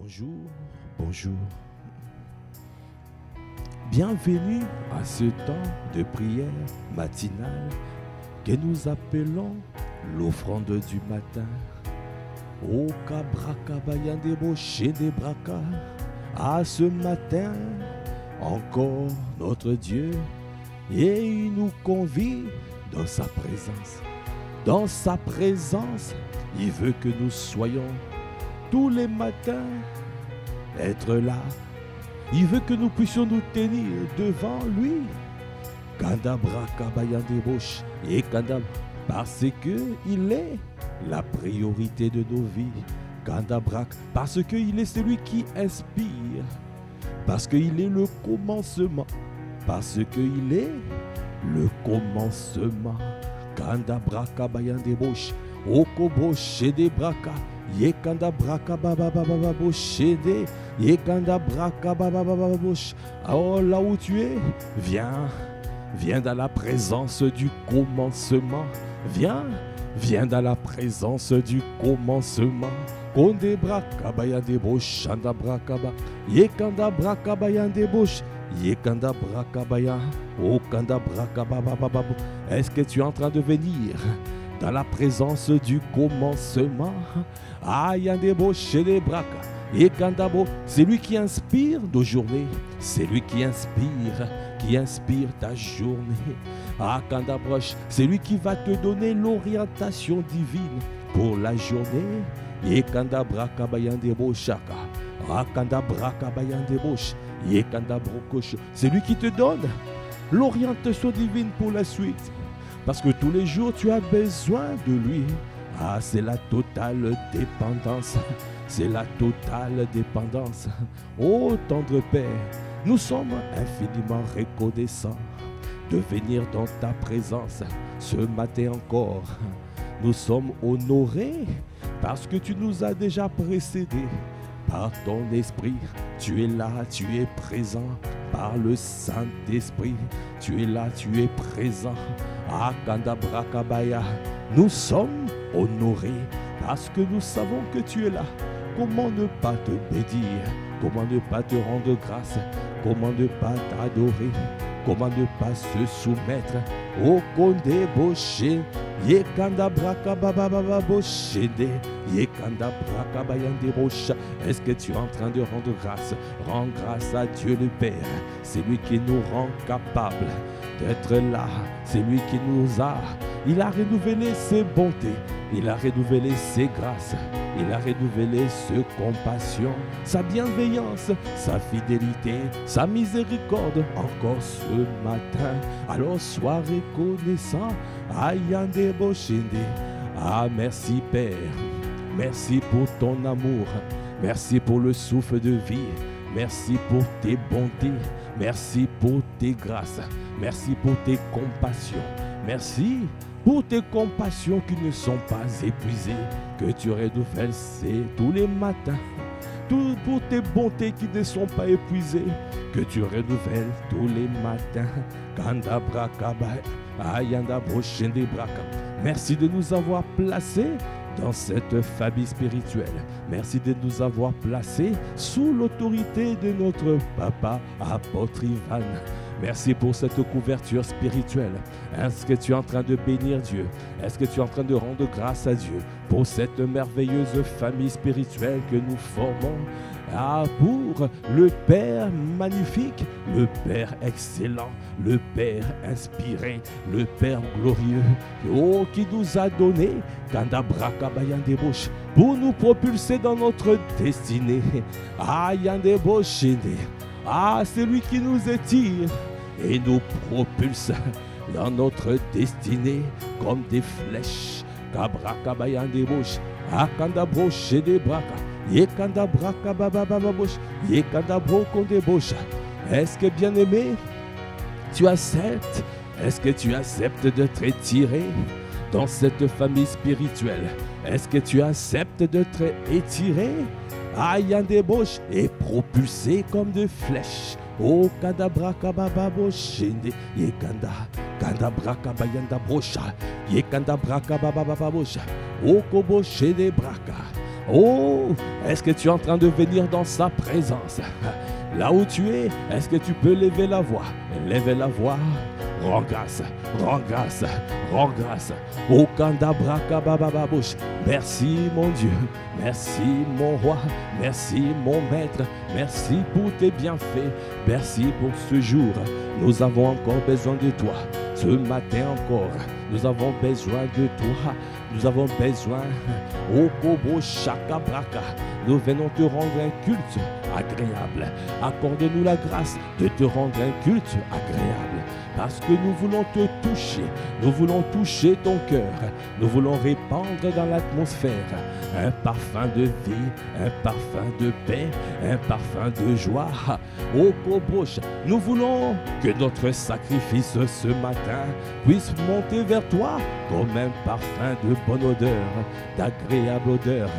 Bonjour, bonjour. Bienvenue à ce temps de prière matinale que nous appelons l'offrande du matin. O Kabrakabayandebo Shedebraka. À ce matin, encore notre Dieu, et il nous convie dans sa présence. Dans sa présence, il veut que nous soyons tous les matins, être là. Il veut que nous puissions nous tenir devant lui. Kandabrakabayandebosh et Kandab, parce qu'il est la priorité de nos vies. Kandabrak, parce qu'il est celui qui inspire. Parce qu'il est le commencement. Parce qu'il est le commencement. Kandabrakabayandebosh, Okobosh et Braka. Yekanda braka baba baba boshede, yekanda braka baba baba bosh. Alors là où tu es, viens dans la présence du commencement. Viens dans la présence du commencement. Konde braka bayande bosh, anda braka ba, yekanda braka bayande bosh, yekanda braka baya, okanda braka baba baba. Est-ce que tu es en train de venir dans la présence du commencement? Ayandebo Shedebraka. Et Kandabo, c'est lui qui inspire nos journées. C'est lui qui inspire ta journée. Ah Kandabroche, c'est lui qui va te donner l'orientation divine pour la journée. Et Kandabraka Bayandebo Shaka. Ah Kandabraka Bayandebo. Et Kandabrokosh, c'est lui qui te donne l'orientation divine pour la suite. Parce que tous les jours, tu as besoin de lui. Ah, c'est la totale dépendance. C'est la totale dépendance. Oh, tendre Père, nous sommes infiniment reconnaissants de venir dans ta présence ce matin encore. Nous sommes honorés parce que tu nous as déjà précédés par ton esprit. Tu es là, tu es présent par le Saint-Esprit. Tu es là, tu es présent. Ah, Kandabrakabaya, nous sommes honorés parce que nous savons que tu es là. Comment ne pas te bénir? Comment ne pas te rendre grâce? Comment ne pas t'adorer? Comment ne pas se soumettre? O Konde Boshe, Yekanda Brakababa Boshede, Yekanda Brakabayande Bosha. Est-ce que tu es en train de rendre grâce? Rends grâce à Dieu le Père. C'est lui qui nous rend capables d'être là. C'est lui qui nous a. Il a renouvelé ses bontés. Il a renouvelé ses grâces. Il a renouvelé sa compassion, sa bienveillance, sa fidélité, sa miséricorde encore ce matin. Alors sois reconnaissant. Ayande Boshende. Ah, merci Père. Merci pour ton amour. Merci pour le souffle de vie. Merci pour tes bontés. Merci pour tes grâces. Merci pour tes compassions. Merci pour tes compassions qui ne sont pas épuisées, que tu renouvelles tous les matins. Pour tes bontés qui ne sont pas épuisées, que tu renouvelles tous les matins. Merci de nous avoir placés dans cette famille spirituelle. Merci de nous avoir placés sous l'autorité de notre papa, apôtre Ivan. Merci pour cette couverture spirituelle. Est-ce que tu es en train de bénir Dieu? Est-ce que tu es en train de rendre grâce à Dieu pour cette merveilleuse famille spirituelle que nous formons? Ah, pour le Père magnifique, le Père excellent, le Père inspiré, le Père glorieux, oh, qui nous a donné Kandabrakabayandebosh pour nous propulser dans notre destinée. Ah, Yandeboshene. Ah, c'est lui qui nous étire et nous propulse dans notre destinée comme des flèches. Kabrakabayandebosh, Akandabroche de Braka, Yekandabrakababababosh, Yekandabrokonde-bosh. Est-ce que, bien-aimé, tu acceptes? Est-ce que tu acceptes d'être étiré dans cette famille spirituelle? Est-ce que tu acceptes d'être étiré? Ayandebosh est propulsé comme de flèches. Oh, Kadabrakabababoshende, Yekanda, Kandabrakabayandabosha, Yekandabrakababababosha, Okoboshe de Braka. Oh, est-ce que tu es en train de venir dans sa présence? Là où tu es, est-ce que tu peux lever la voix? Lever la voix. Rends grâce, rends grâce, rends grâce. Oh, Kandabrakabababush. Merci mon Dieu, merci mon roi, merci mon maître, merci pour tes bienfaits, merci pour ce jour. Nous avons encore besoin de toi. Ce matin encore, nous avons besoin de toi. Nous avons besoin, oh Kobo Shakabraka, nous venons te rendre un culte agréable. Accorde-nous la grâce de te rendre un culte agréable. Parce que nous voulons te toucher, nous voulons toucher ton cœur, nous voulons répandre dans l'atmosphère un parfum de vie, un parfum de paix, un parfum de joie. Oh Kobosh, nous voulons que notre sacrifice ce matin puisse monter vers toi comme un parfum de bonne odeur, d'agréable odeur,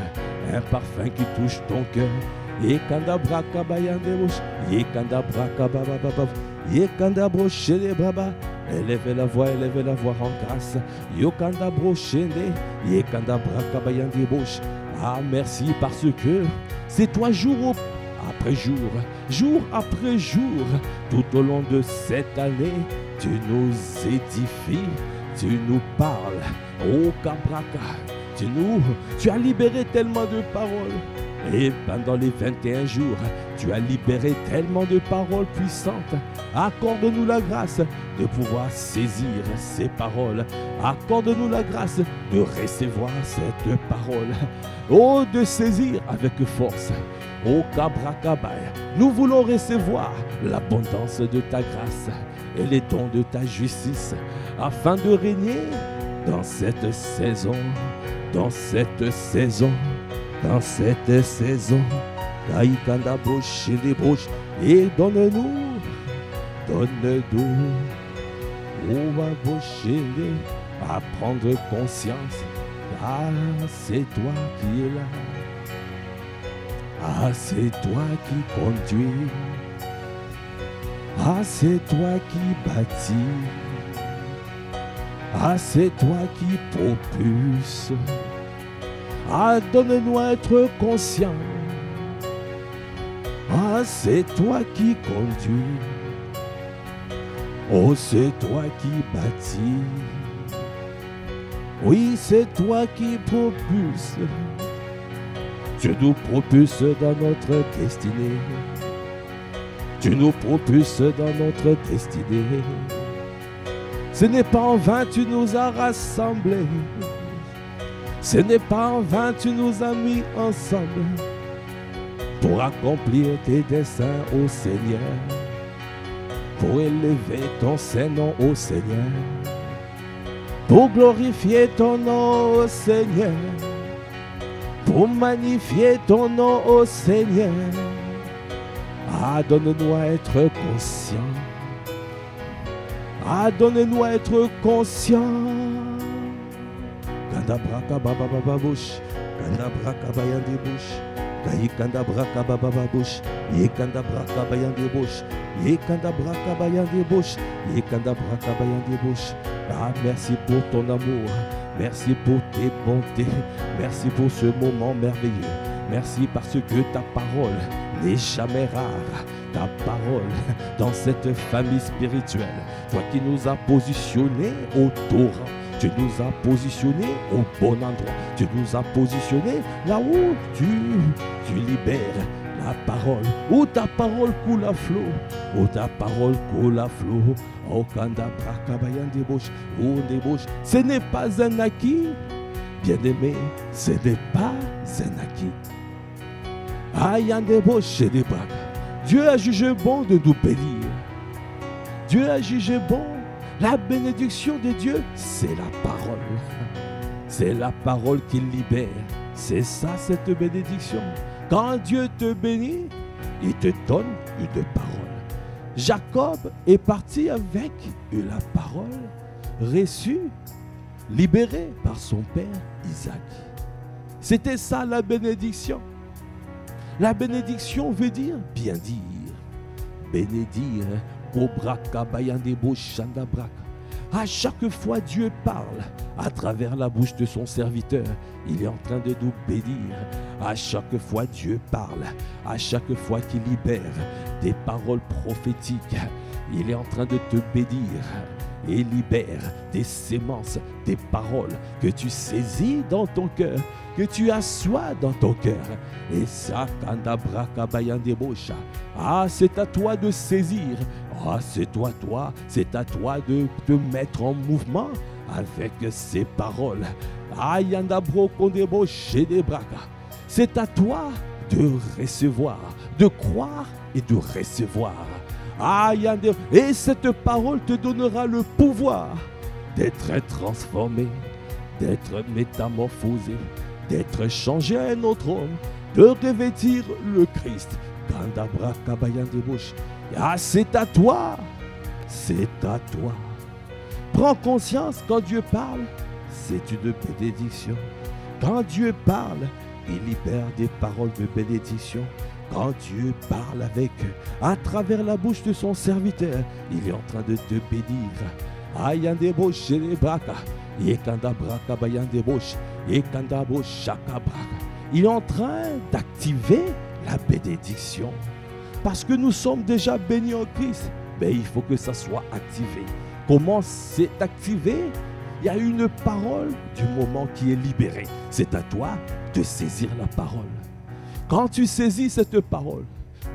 un parfum qui touche ton cœur. Yekanda braka bayandebush, yekanda braka babababa, yekanda brochele braba. Élevez la voix en grâce. Yokanda brochende, yekanda braka bayandebush. Ah merci parce que c'est toi jour après jour, jour après jour, tout au long de cette année, tu nous édifies, tu nous parles. Oh Kabraka, tu as libéré tellement de paroles. Et pendant les 21 jours, tu as libéré tellement de paroles puissantes. Accorde-nous la grâce de pouvoir saisir ces paroles. Accorde-nous la grâce de recevoir cette parole. Oh, de saisir avec force. Oh, Kabrakabaya, nous voulons recevoir l'abondance de ta grâce et les dons de ta justice afin de régner dans cette saison, dans cette saison. Dans cette saison, Gaïkanda bouche et des bouches, et donne-nous, on va boucher, à prendre conscience. Ah, c'est toi qui es là. Ah, c'est toi qui conduis. Ah, c'est toi qui bâtis. Ah, c'est toi qui propulse. Ah, donne-nous à être conscient. Ah, c'est toi qui conduis. Oh, c'est toi qui bâtis. Oui, c'est toi qui propulses. Tu nous propulses dans notre destinée. Tu nous propulses dans notre destinée. Ce n'est pas en vain tu nous as rassemblés. Ce n'est pas en vain tu nous as mis ensemble pour accomplir tes desseins au Seigneur, pour élever ton Saint-Nom au Seigneur, pour glorifier ton nom au Seigneur, pour magnifier ton nom au Seigneur. Ah, donne-nous à être conscients. Ah, donne-nous à être conscients. Kanda braka baba baba bush, kanda braka bayandi bush, kayi kanda braka baba baba bush, ye kanda braka bayandi bush, ye kanda braka bayandi bush, ye kanda braka bayandi bush. Ah, merci pour ton amour, merci pour tes bontés, merci pour ce moment merveilleux, merci parce que ta parole n'est jamais rare. Ta parole dans cette famille spirituelle, toi qui nous as positionnés au torrent. Tu nous as positionnés au bon endroit. Tu nous as positionnés là où tu libères la parole. Où ta parole coule à flot. Où ta parole coule à flot. Oh, Kanda Brakabayan débauche. Oh, débauche. Ce n'est pas un acquis. Bien-aimé, ce n'est pas un acquis. Ayan débauche et des braques. Dieu a jugé bon de nous bénir. Dieu a jugé bon. La bénédiction de Dieu, c'est la parole. C'est la parole qui libère. C'est ça, cette bénédiction. Quand Dieu te bénit, il te donne une parole. Jacob est parti avec la parole reçue, libérée par son père Isaac. C'était ça la bénédiction. La bénédiction veut dire bien dire, bénédire. À chaque fois Dieu parle à travers la bouche de son serviteur, il est en train de nous bénir. À chaque fois Dieu parle, à chaque fois qu'il libère des paroles prophétiques, il est en train de te bénir et libère des sémences, des paroles que tu saisis dans ton cœur, que tu assois dans ton cœur. Et ça, ah, c'est à toi de saisir. Ah, c'est à toi de te mettre en mouvement avec ces paroles. Ah, c'est à toi de recevoir, de croire et de recevoir. Ah, et cette parole te donnera le pouvoir d'être transformé, d'être métamorphosé, d'être changé à un autre homme, de revêtir le Christ. Ah, c'est à toi, c'est à toi. Prends conscience, quand Dieu parle, c'est une bénédiction. Quand Dieu parle, il libère des paroles de bénédiction. Quand Dieu parle à travers la bouche de son serviteur, il est en train de te bénir. Il est en train d'activer la bénédiction. Parce que nous sommes déjà bénis en Christ, mais il faut que ça soit activé. Comment c'est activé? Il y a une parole du moment qui est libérée. C'est à toi de saisir la parole. Quand tu saisis cette parole,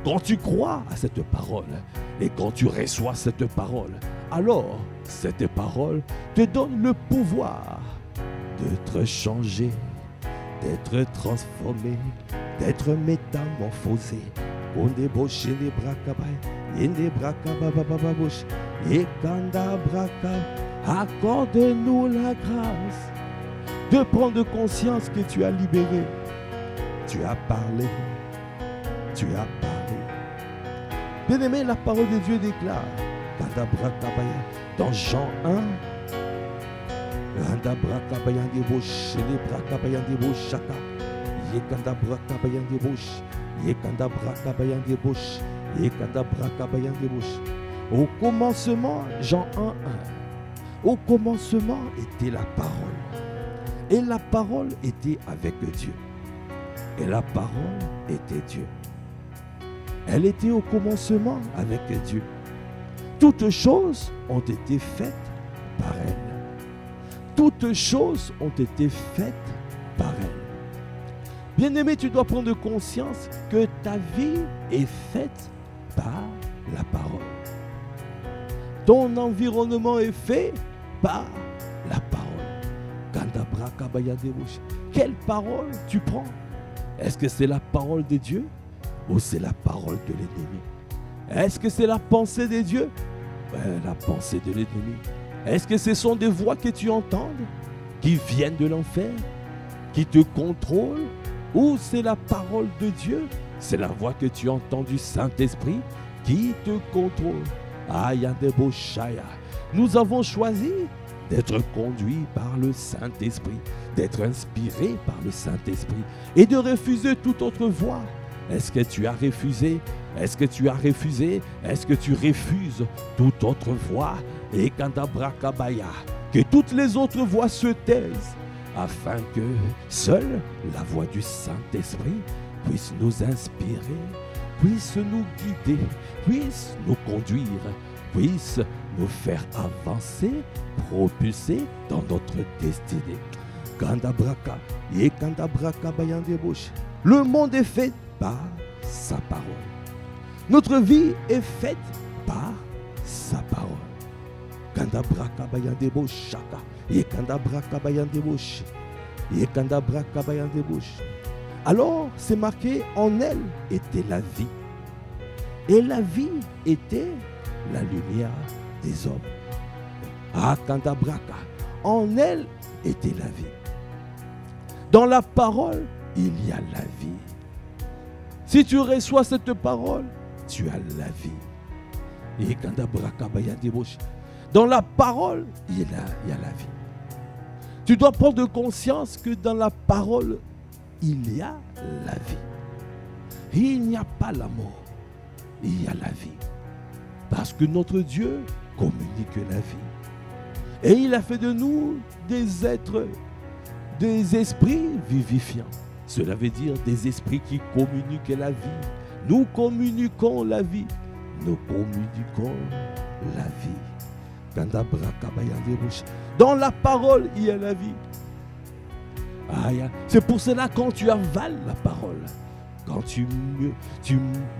quand tu crois à cette parole et quand tu reçois cette parole, alors cette parole te donne le pouvoir d'être changé, d'être transformé, d'être métamorphosé. Accorde-nous la grâce de prendre conscience que tu as libéré. Tu as parlé. Tu as parlé. Bien-aimé, la parole de Dieu déclare dans Jean 1, au commencement, Jean 1, 1. Au commencement était la parole. Et la parole était avec Dieu. Et la parole était Dieu. Elle était au commencement avec Dieu. Toutes choses ont été faites par elle. Toutes choses ont été faites par elle. Bien-aimé, tu dois prendre conscience que ta vie est faite par la parole. Ton environnement est fait par la parole. Quelle parole tu prends? Est-ce que c'est la parole de Dieu ou c'est la parole de l'ennemi? Est-ce que c'est la pensée de Dieu? La pensée de l'ennemi. Est-ce que ce sont des voix que tu entends qui viennent de l'enfer, qui te contrôlent? Ou c'est la parole de Dieu? C'est la voix que tu entends du Saint-Esprit qui te contrôle. Nous avons choisi d'être conduits par le Saint-Esprit, d'être inspirés par le Saint-Esprit et de refuser toute autre voie. Est-ce que tu as refusé? Est-ce que tu as refusé? Est-ce que tu refuses toute autre voie? Et que toutes les autres voix se taisent, afin que seule la voix du Saint-Esprit puisse nous inspirer, puisse nous guider, puisse nous conduire, puisse nous faire avancer, propulser dans notre destinée. Le monde est fait par sa parole. Notre vie est faite par sa parole. Alors, c'est marqué, en elle était la vie. Et la vie était la lumière des hommes. En elle était la vie. Dans la parole, il y a la vie. Si tu reçois cette parole, tu as la vie. Dans la parole, il y a la vie. Tu dois prendre conscience que dans la parole, il y a la vie. Il n'y a pas la mort, il y a la vie. Parce que notre Dieu communique la vie. Et il a fait de nous des êtres, des esprits vivifiants. Cela veut dire des esprits qui communiquent la vie. Nous communiquons la vie. Nous communiquons la vie. Dans la parole, il y a la vie. C'est pour cela quand tu avales la parole, quand tu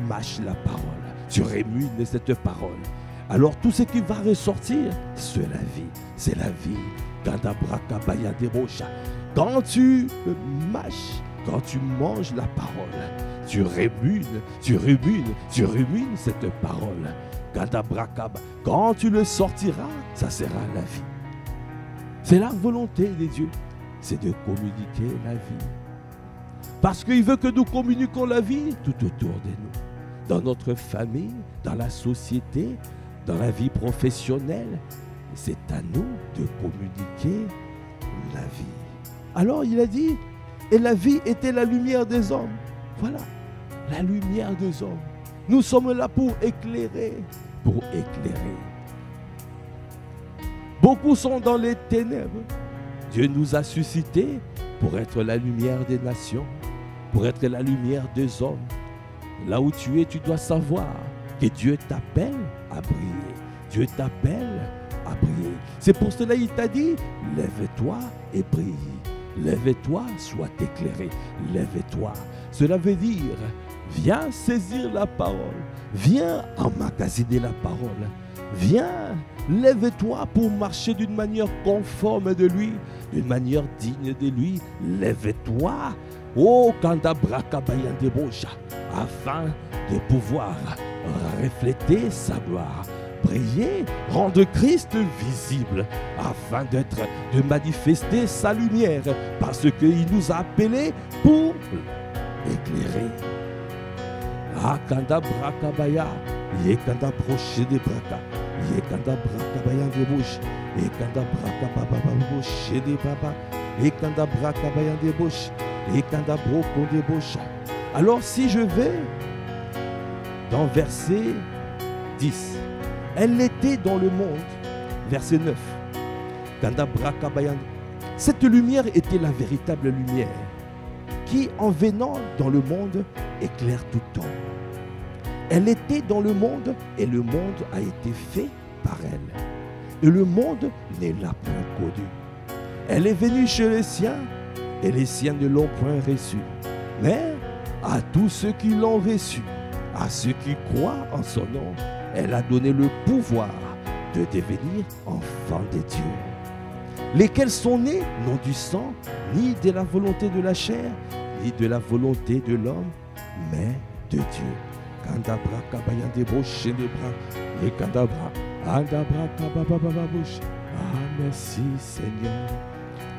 mâches la parole, tu rémunes cette parole, alors tout ce qui va ressortir, c'est la vie. C'est la vie. Quand tu mâches, quand tu manges la parole, tu rémunes cette parole. Quand tu le sortiras, ça sera la vie. C'est la volonté de Dieu, c'est de communiquer la vie. Parce qu'il veut que nous communiquions la vie tout autour de nous. Dans notre famille, dans la société, dans la vie professionnelle. C'est à nous de communiquer la vie. Alors il a dit, et la vie était la lumière des hommes. Voilà, la lumière des hommes. Nous sommes là pour éclairer, Beaucoup sont dans les ténèbres. Dieu nous a suscités pour être la lumière des nations, pour être la lumière des hommes. Là où tu es, tu dois savoir que Dieu t'appelle à briller. Dieu t'appelle à briller. C'est pour cela qu'il t'a dit, lève-toi et brille. Lève-toi, sois éclairé. Lève-toi. Cela veut dire, viens saisir la parole. Viens emmagasiner la parole. Viens, lève-toi pour marcher d'une manière conforme de lui, d'une manière digne de lui. Lève-toi, oh Kandabrakabayandeboja, afin de pouvoir refléter sa gloire. Briller, rendre Christ visible, afin de manifester sa lumière, parce qu'il nous a appelés pour éclairer. Akanda brakabaya, yekanda proche de braka, yekanda brakabaya de bouche, yekanda brakababa bouche de baba, yekanda brakabaya de bouche, yekanda broko de bouche. Alors si je vais dans verset 10, elle était dans le monde, verset 9, kanda brakabaya. Cette lumière était la véritable lumière qui, en venant dans le monde, éclaire tout temps. Elle était dans le monde et le monde a été fait par elle. Et le monde n'est là point connu. Elle est venue chez les siens et les siens ne l'ont point reçue. Mais à tous ceux qui l'ont reçue, à ceux qui croient en son nom, elle a donné le pouvoir de devenir enfants de Dieu. Lesquels sont nés non du sang, ni de la volonté de la chair, ni de la volonté de l'homme, mais de Dieu. Kandabra kabayande bouche les bras, les kandabra, andabra kabababa bouche. Ah merci Seigneur.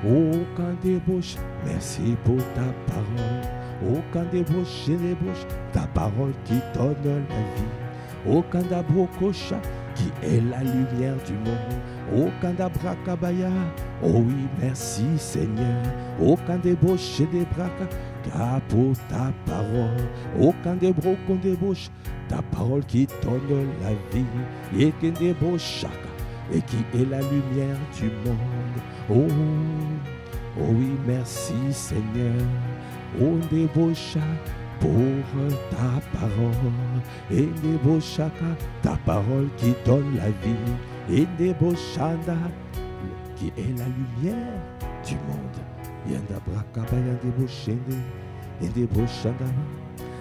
Oh kandebouche, merci pour ta parole. Oh kandebouche les bouches, ta parole qui donne la vie. Oh kandabro kosha, qui est la lumière du monde. Oh kandabra kabaya, oh oui merci Seigneur. Oh kandebouche les bras, car pour ta parole, oh kandebro kondebouche, ta parole qui donne la vie, et kendebouche, et qui est la lumière du monde. Oh, oh oui merci Seigneur. Oh deboucha pour ta parole, et debouchaka, ta parole qui donne la vie, et debouchanda, qui est la lumière du monde.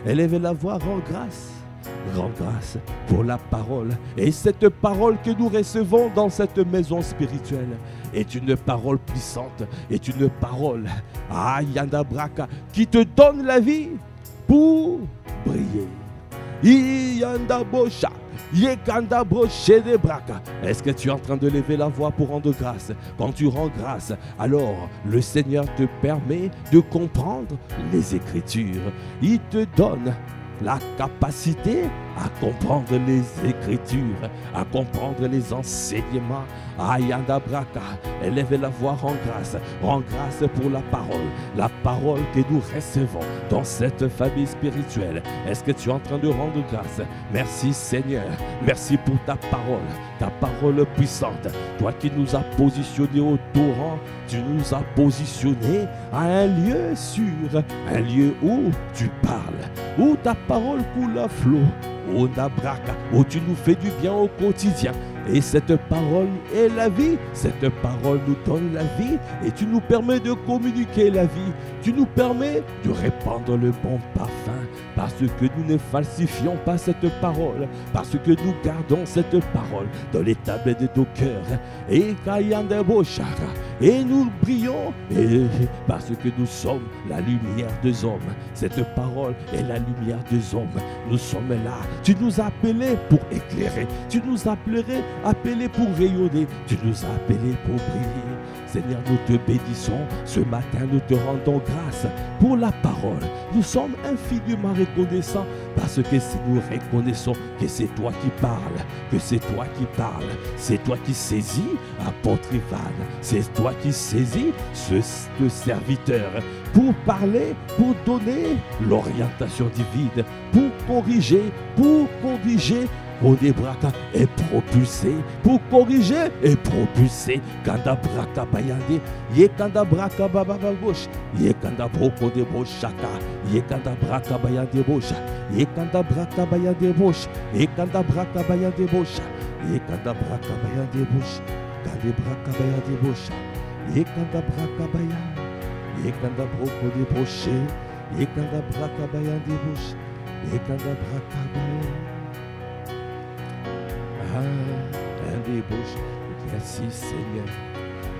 Élève la voix, rends grâce pour la parole. Et cette parole que nous recevons dans cette maison spirituelle est une parole puissante, est une parole Yanda Braka qui te donne la vie pour briller. Yanda Bosha. Est-ce que tu es en train de lever la voix pour rendre grâce? Quand tu rends grâce, alors le Seigneur te permet de comprendre les Écritures. Il te donne la capacité à comprendre les Écritures, à comprendre les enseignements. Ayanda Braka, élève la voix, rends grâce pour la parole que nous recevons dans cette famille spirituelle. Est-ce que tu es en train de rendre grâce? Merci Seigneur, merci pour ta parole puissante. Toi qui nous as positionnés au torrent, tu nous as positionnés à un lieu sûr, un lieu où tu parles, où ta parole coule à flot, où tu nous fais du bien au quotidien. Et cette parole est la vie, cette parole nous donne la vie et tu nous permets de communiquer la vie. Tu nous permets de répandre le bon parfum parce que nous ne falsifions pas cette parole, parce que nous gardons cette parole dans les tablettes de nos cœurs. Et nous brillons parce que nous sommes la lumière des hommes. Cette parole est la lumière des hommes. Nous sommes là. Tu nous as appelés pour éclairer. Tu nous as appelés pour rayonner. Tu nous as appelés pour briller. Seigneur, nous te bénissons. Ce matin, nous te rendons grâce pour la parole. Nous sommes infiniment reconnaissants parce que si nous reconnaissons que c'est toi qui parles, que c'est toi qui parles, c'est toi qui saisis, apôtre Ivan, c'est toi qui saisis ce serviteur pour parler, pour donner l'orientation divine, pour corriger, Odebraka est propulsé pour corriger et propulser. Kanda braka bayande, ye kanda braka bababa bosh, ye kanda broko de bosh shaka, ye kanda braka bayande bosh, ye kanda braka bayande bosh, ye kanda braka bayande bosh, ye kanda braka bayande bosh, kanda braka bayande bosh, ye kanda braka bayande, ye kanda broko de bosh, ye kanda braka bayande bosh, ye kanda braka bayande. Merci Seigneur.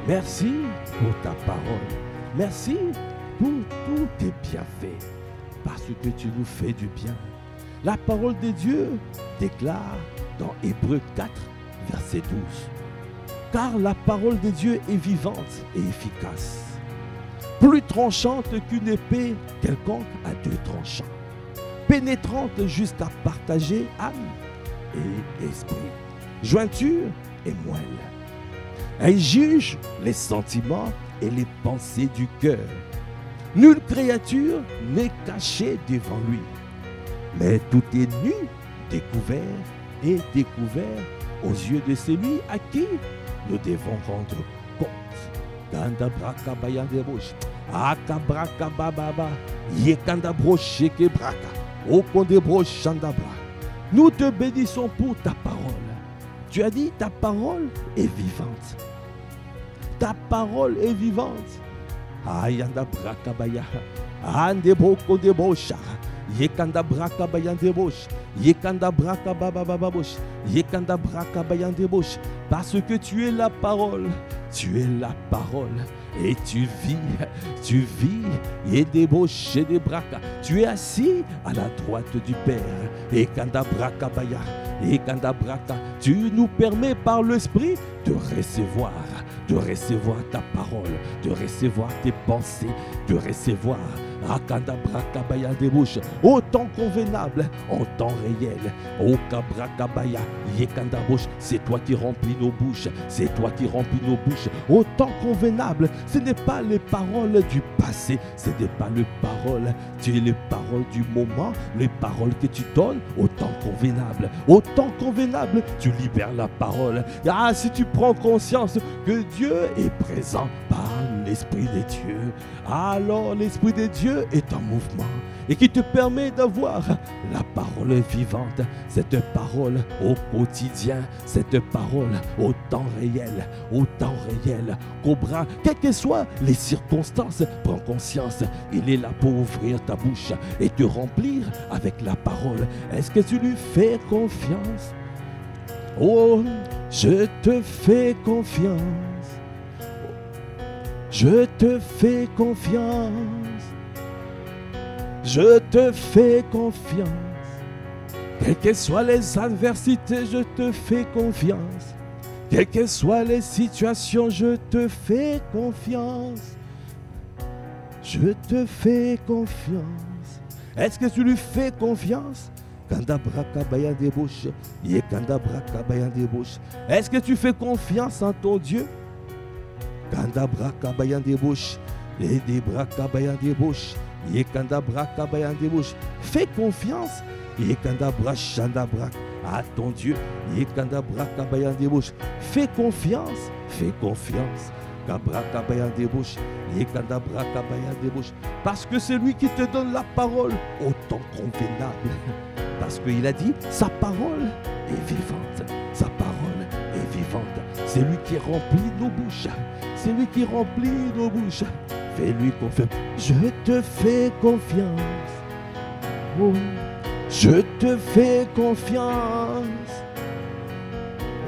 Merci pour ta parole. Merci pour tous tes bienfaits. Parce que tu nous fais du bien. La parole de Dieu déclare dans Hébreux 4, verset 12. Car la parole de Dieu est vivante et efficace. Plus tranchante qu'une épée quelconque à deux tranchants. Pénétrante jusqu'à partager âme et esprit, jointure et moelle. Elle juge les sentiments et les pensées du cœur. Nulle créature n'est cachée devant lui, mais tout est nu, découvert et découvert aux yeux de celui à qui nous devons rendre compte. Kanda braka bayande bosh, aka braka bababa, yekanda broche ke braka, okonde broche chandabra. Nous te bénissons pour ta parole. Tu as dit ta parole est vivante. Ta parole est vivante. Ayanda braka baya, ande broko de bosha, yekanda braka bayande bosh, yekanda braka baba bosh, yekanda braka bayande bosh. Parce que tu es la parole. Tu es la parole et tu vis, et des bouches et des braca. Tu es assis à la droite du Père. Et kanda braka baya, et kanda braka, tu nous permets par l'Esprit de recevoir ta parole, de recevoir tes pensées, de recevoir Rakanda braka baya des bouches, au temps convenable, en temps réel. O kabraka baya, yekanda bouche, c'est toi qui remplis nos bouches, c'est toi qui remplis nos bouches, au temps convenable. Ce n'est pas les paroles du passé, ce n'est pas les paroles, tu es les paroles du moment, les paroles que tu donnes au temps convenable. Au temps convenable, tu libères la parole. Ah, si tu prends conscience que Dieu est présent par l'Esprit de Dieu, alors l'Esprit de Dieu est en mouvement et qui te permet d'avoir la parole vivante, cette parole au quotidien, cette parole au temps réel, Cobra, quelles que soient les circonstances, prends conscience, il est là pour ouvrir ta bouche et te remplir avec la parole. Est-ce que tu lui fais confiance? Oh, je te fais confiance. Je te fais confiance. Je te fais confiance. Quelles que soient les adversités, je te fais confiance. Quelles que soient les situations, je te fais confiance. Je te fais confiance. Est-ce que tu lui fais confiance? Est-ce que tu fais confiance en ton Dieu? Fais confiance à ton Dieu. Fais confiance, fais confiance. Parce que c'est lui qui te donne la parole au temps convenable. Parce qu'il a dit, sa parole est vivante. Sa parole est vivante. C'est lui qui remplit nos bouches. C'est lui qui remplit nos bouches. Fais-lui confiance. Je te fais confiance. Oh, je te fais confiance.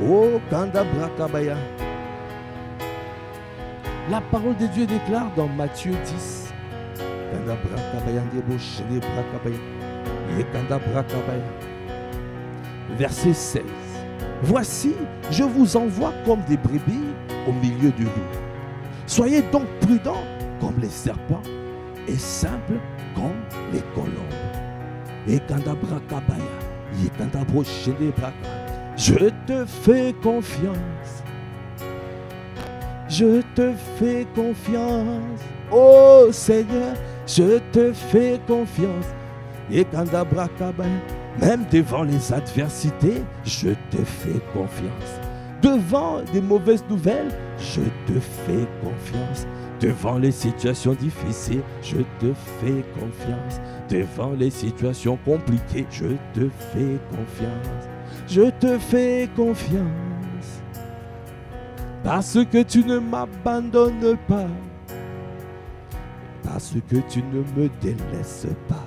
Oh, Kandabrakabaya. La parole de Dieu déclare dans Matthieu 10. Verset 16. Voici, je vous envoie comme des brebis au milieu du loup. Soyez donc prudents comme les serpents et simples comme les colombes. Je te fais confiance. Je te fais confiance. Oh Seigneur, je te fais confiance. Même devant les adversités, je te fais confiance. Devant des mauvaises nouvelles, je te fais confiance. Devant les situations difficiles, je te fais confiance. Devant les situations compliquées, je te fais confiance. Je te fais confiance. Parce que tu ne m'abandonnes pas. Parce que tu ne me délaisses pas.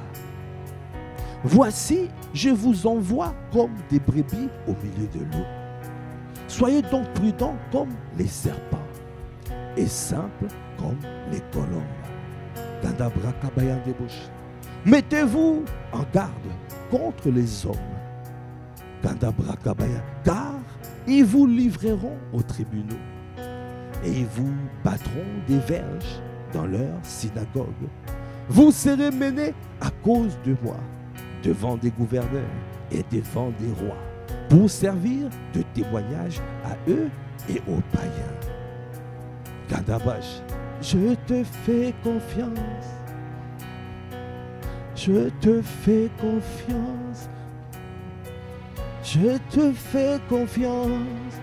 Voici, je vous envoie comme des brebis au milieu de l'eau. Soyez donc prudents comme les serpents et simples comme les colombes. Mettez-vous en garde contre les hommes. Car ils vous livreront aux tribunaux et ils vous battront des verges dans leur synagogue. Vous serez menés à cause de moi devant des gouverneurs et devant des rois pour servir de témoignage à eux et aux païens. Kadabash, je te fais confiance. Je te fais confiance. Je te fais confiance.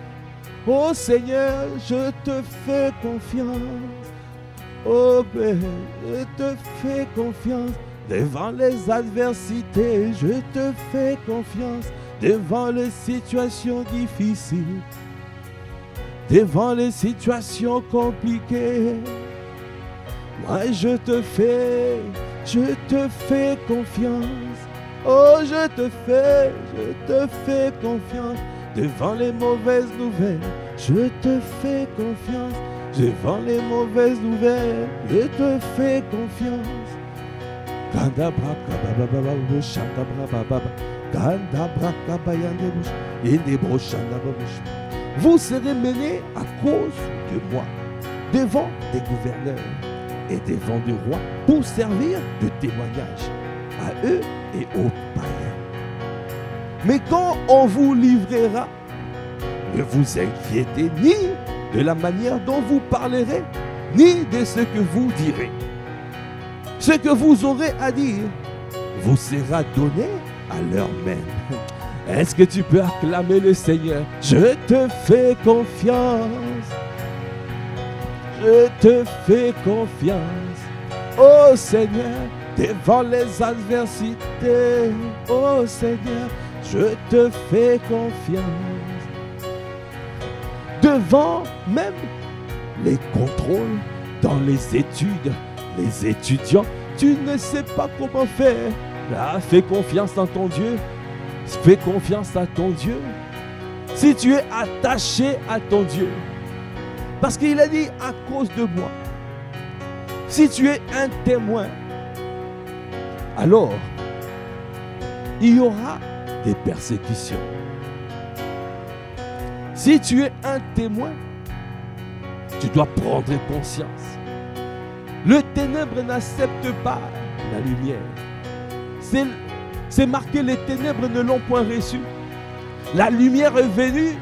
Oh Seigneur, je te fais confiance. Oh Père, je te fais confiance. Devant les adversités, je te fais confiance. Devant les situations difficiles, devant les situations compliquées, moi je te fais confiance. Oh, je te fais confiance. Devant les mauvaises nouvelles, je te fais confiance. Devant les mauvaises nouvelles, je te fais confiance. Vous serez menés à cause de moi devant des gouverneurs et devant des rois pour servir de témoignage à eux et aux païens. Mais quand on vous livrera, ne vous inquiétez ni de la manière dont vous parlerez, ni de ce que vous direz. Ce que vous aurez à dire vous sera donné à leur même. Est-ce que tu peux acclamer le Seigneur? Je te fais confiance. Je te fais confiance. Oh Seigneur, devant les adversités. Oh Seigneur, je te fais confiance. Devant même les contrôles dans les études, les étudiants, tu ne sais pas comment faire. Là, fais confiance en ton Dieu. Fais confiance à ton Dieu. Si tu es attaché à ton Dieu, parce qu'il a dit à cause de moi. Si tu es un témoin, alors il y aura des persécutions. Si tu es un témoin, tu dois prendre conscience. Le ténèbre n'accepte pas la lumière. C'est C'est marqué, les ténèbres ne l'ont point reçu. La lumière est venue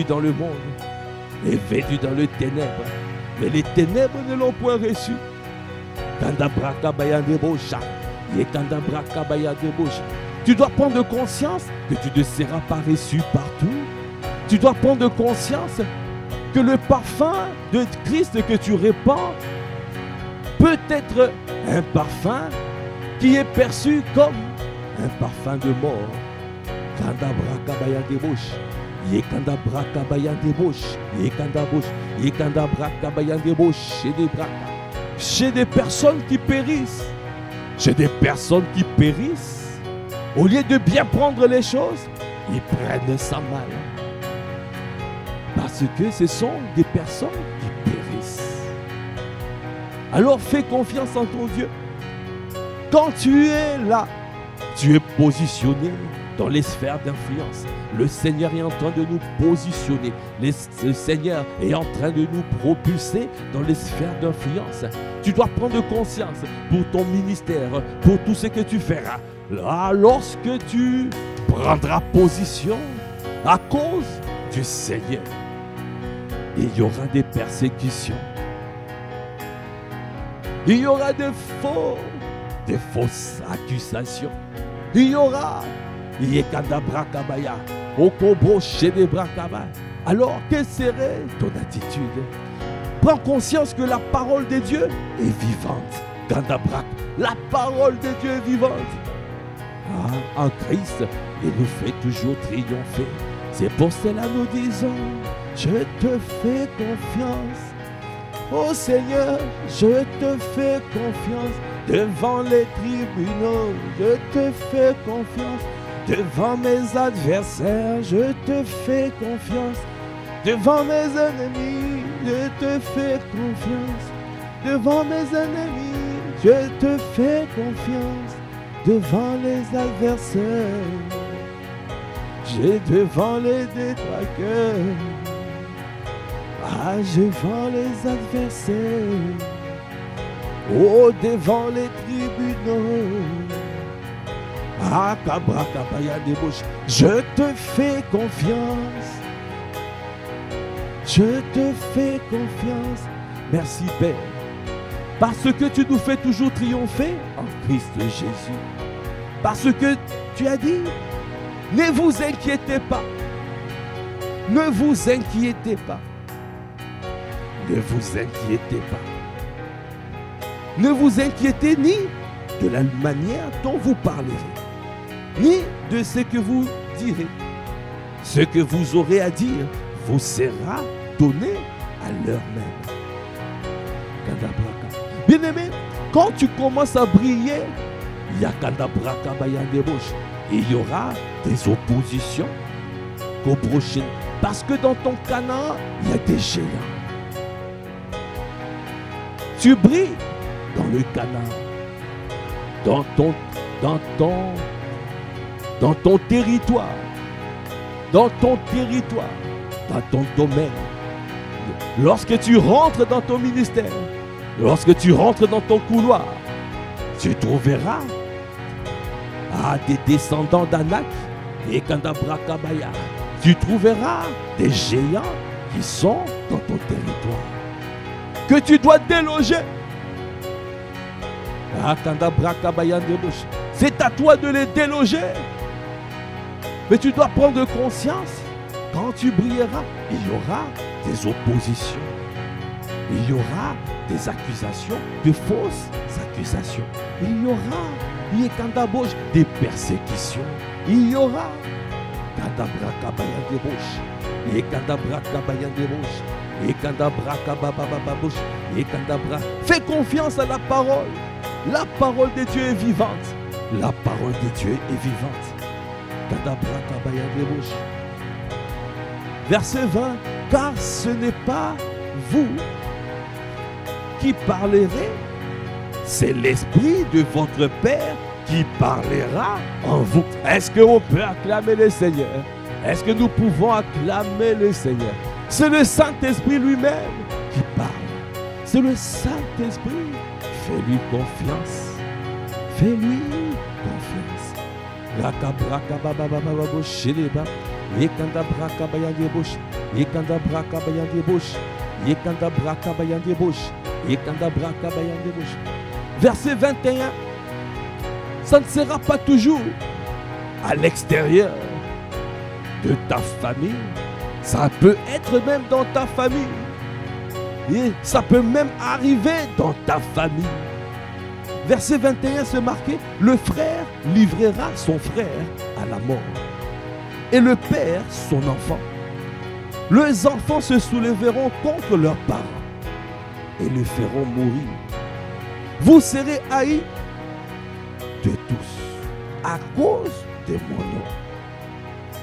dans le monde, est venue dans les ténèbres. Mais les ténèbres ne l'ont point reçu. Tu dois prendre conscience que tu ne seras pas reçu partout. Tu dois prendre conscience que le parfum de Christ que tu répands peut être un parfum qui est perçu comme un parfum de mort. Chez des personnes qui périssent. Chez des personnes qui périssent. Au lieu de bien prendre les choses, ils prennent ça mal. Parce que ce sont des personnes qui périssent. Alors fais confiance en ton Dieu. Quand tu es là, tu es positionné dans les sphères d'influence. Le Seigneur est en train de nous positionner. Le Seigneur est en train de nous propulser dans les sphères d'influence. Tu dois prendre conscience pour ton ministère, pour tout ce que tu feras. Là, lorsque tu prendras position à cause du Seigneur, il y aura des persécutions. Il y aura des fausses accusations. Il y aura alors, quelle serait ton attitude? Prends conscience que la parole de Dieu est vivante. La parole de Dieu est vivante. Ah, en Christ, il nous fait toujours triompher. C'est pour cela nous disons, je te fais confiance. Oh Seigneur, je te fais confiance. Devant les tribunaux, je te fais confiance. Devant mes adversaires, je te fais confiance. Devant mes ennemis, je te fais confiance. Devant mes ennemis, je te fais confiance. Devant les adversaires, j'ai devant les détraqueurs. Ah, devant les adversaires. Oh, devant les tribunaux. Ah, je te fais confiance. Je te fais confiance. Merci Père. Parce que tu nous fais toujours triompher en Christ Jésus. Parce que tu as dit, ne vous inquiétez pas. Ne vous inquiétez pas. Ne vous inquiétez pas. Ne vous inquiétez ni de la manière dont vous parlerez, ni de ce que vous direz. Ce que vous aurez à dire vous sera donné à l'heure même. Bien-aimé, quand tu commences à briller, il y aura des oppositions parce que dans ton Canaan, il y a des géants. Tu brilles dans le Canaan, dans ton territoire, dans ton domaine. Lorsque tu rentres dans ton ministère, lorsque tu rentres dans ton couloir, tu trouveras des descendants d'Anak et Kandabrakabaya. Tu trouveras des géants qui sont dans ton territoire, que tu dois déloger. C'est à toi de les déloger. Mais tu dois prendre conscience, quand tu brilleras, il y aura des oppositions. Il y aura des accusations, de fausses accusations. Il y aura des persécutions. Il y aura fais confiance à la parole. La parole de Dieu est vivante. La parole de Dieu est vivante. Verset 20. Car ce n'est pas vous qui parlerez, c'est l'Esprit de votre Père qui parlera en vous. Est-ce qu'on peut acclamer le Seigneur? Est-ce que nous pouvons acclamer le Seigneur? C'est le Saint-Esprit lui-même qui parle. C'est le Saint-Esprit. Fais-lui confiance. Fais-lui Raka braka baba baba baba shedeba. Yekanda braka bayande bush. Yekanda braka bayande bush. Yekanda braka bayande bush. Yekanda braka bayande bush. Verset 21. Ça ne sera pas toujours à l'extérieur de ta famille. Ça peut être même dans ta famille. Et ça peut même arriver dans ta famille. Verset 21, c'est marqué, le frère livrera son frère à la mort et le père son enfant. Les enfants se soulèveront contre leurs parents et les feront mourir. Vous serez haïs de tous à cause de mon nom.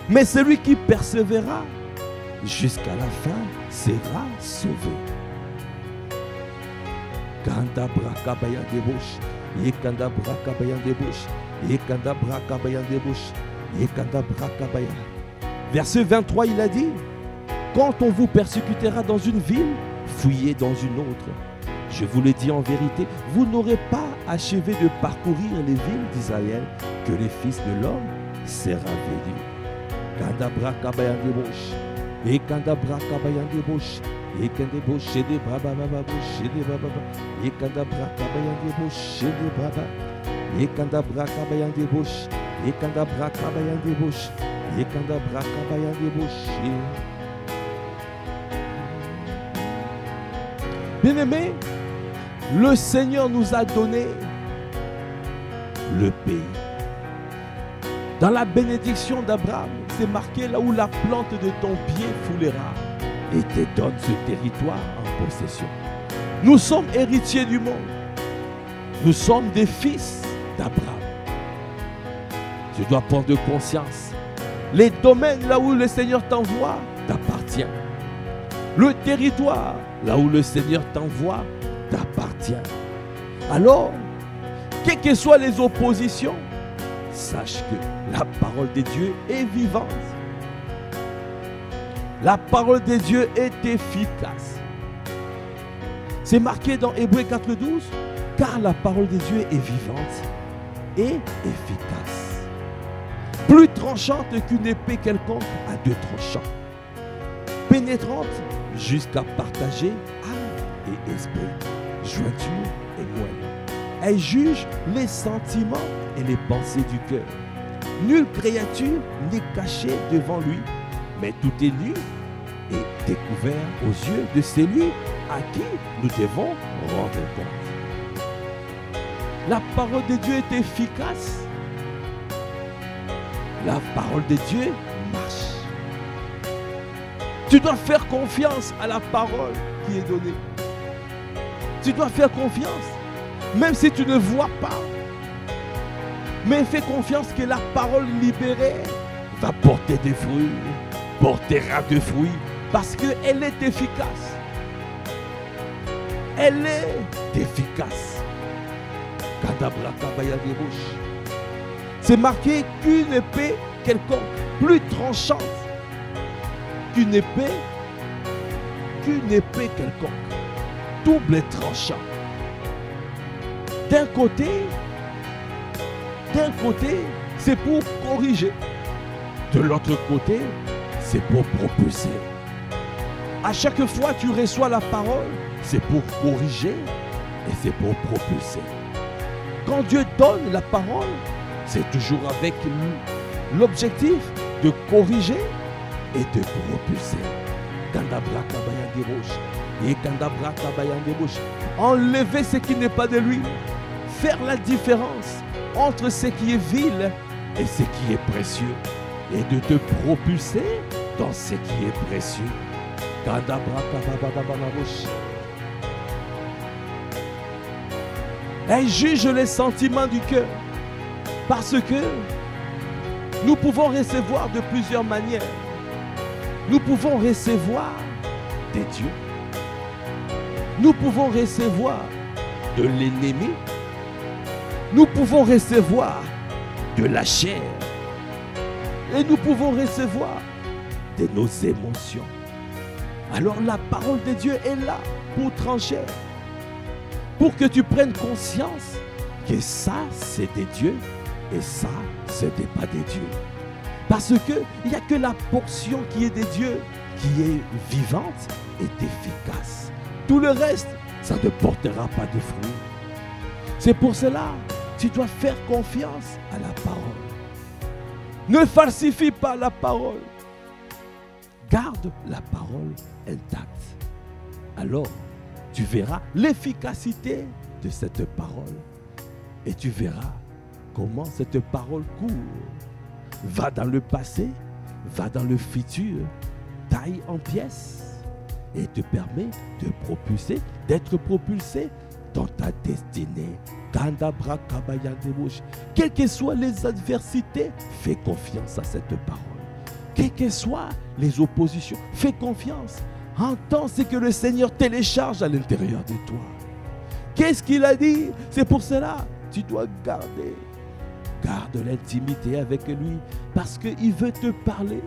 Mais celui qui persévérera jusqu'à la fin sera sauvé. Kanda braka bayande bush, yekanda braka bayande bush, yekanda braka bayande bush, yekanda braka baya. Verset 23, il a dit, quand on vous persécutera dans une ville, fuyez dans une autre. Je vous le dis en vérité, vous n'aurez pas achevé de parcourir les villes d'Israël que les fils de l'homme sera venu. Kanda braka bayande bush, yekanda braka bayande bush. Yekanda bush de baba baba bush de baba yekanda braka bayande bush de baba yekanda braka bayande bush yekanda braka bayande bush yekanda braka bayande bush. Bien-aimé, le Seigneur nous a donné le pays. Dans la bénédiction d'Abraham, c'est marqué là où la plante de ton pied foulera et te donne ce territoire en possession. Nous sommes héritiers du monde. Nous sommes des fils d'Abraham. Tu dois prendre conscience. Les domaines là où le Seigneur t'envoie t'appartient. Le territoire là où le Seigneur t'envoie t'appartient. Alors, quelles que soient les oppositions, sache que la parole de Dieu est vivante. La parole de Dieu est efficace. C'est marqué dans Hébreux 4:12, car la parole de Dieu est vivante et efficace. Plus tranchante qu'une épée quelconque à deux tranchants. Pénétrante jusqu'à partager âme et esprit, jointure et moelle. Elle juge les sentiments et les pensées du cœur. Nulle créature n'est cachée devant lui, mais tout est nu et découvert aux yeux de celui à qui nous devons rendre compte. La parole de Dieu est efficace. La parole de Dieu marche. Tu dois faire confiance à la parole qui est donnée. Tu dois faire confiance, même si tu ne vois pas. Mais fais confiance que la parole libérée va porter des fruits, portera des fruits, parce qu'elle est efficace. Elle est efficace. C'est marqué qu'une épée quelconque, plus tranchante qu'une épée quelconque, double tranchant. D'un côté, c'est pour corriger. De l'autre côté, c'est pour propulser. À chaque fois que tu reçois la parole, c'est pour corriger et c'est pour propulser. Quand Dieu donne la parole, c'est toujours avec l'objectif de corriger et de propulser. Enlever ce qui n'est pas de lui. Faire la différence entre ce qui est vil et ce qui est précieux. Et de te propulser dans ce qui est précieux. Elle juge les sentiments du cœur. Parce que nous pouvons recevoir de plusieurs manières. Nous pouvons recevoir des dieux. Nous pouvons recevoir de l'ennemi. Nous pouvons recevoir de la chair. Et nous pouvons recevoir de nos émotions. Alors la parole de Dieu est là pour trancher. Pour que tu prennes conscience que ça, c'est des dieux Et ça, ce n'est pas des dieux. Parce qu'il n'y a que la portion qui est des dieux, qui est vivante et efficace. Tout le reste, ça ne portera pas de fruits. C'est pour cela que tu dois faire confiance à la parole. Ne falsifie pas la parole. Garde la parole intacte. Alors, tu verras l'efficacité de cette parole. Et tu verras comment cette parole court. Va dans le passé, va dans le futur, taille en pièces et te permet de propulser, d'être propulsé dans ta destinée. Quelles que soient les adversités, fais confiance à cette parole. Quelles que soient les oppositions, fais confiance. Entends ce que le Seigneur télécharge à l'intérieur de toi. Qu'est-ce qu'il a dit? C'est pour cela que tu dois garder. Garde l'intimité avec lui parce qu'il veut te parler.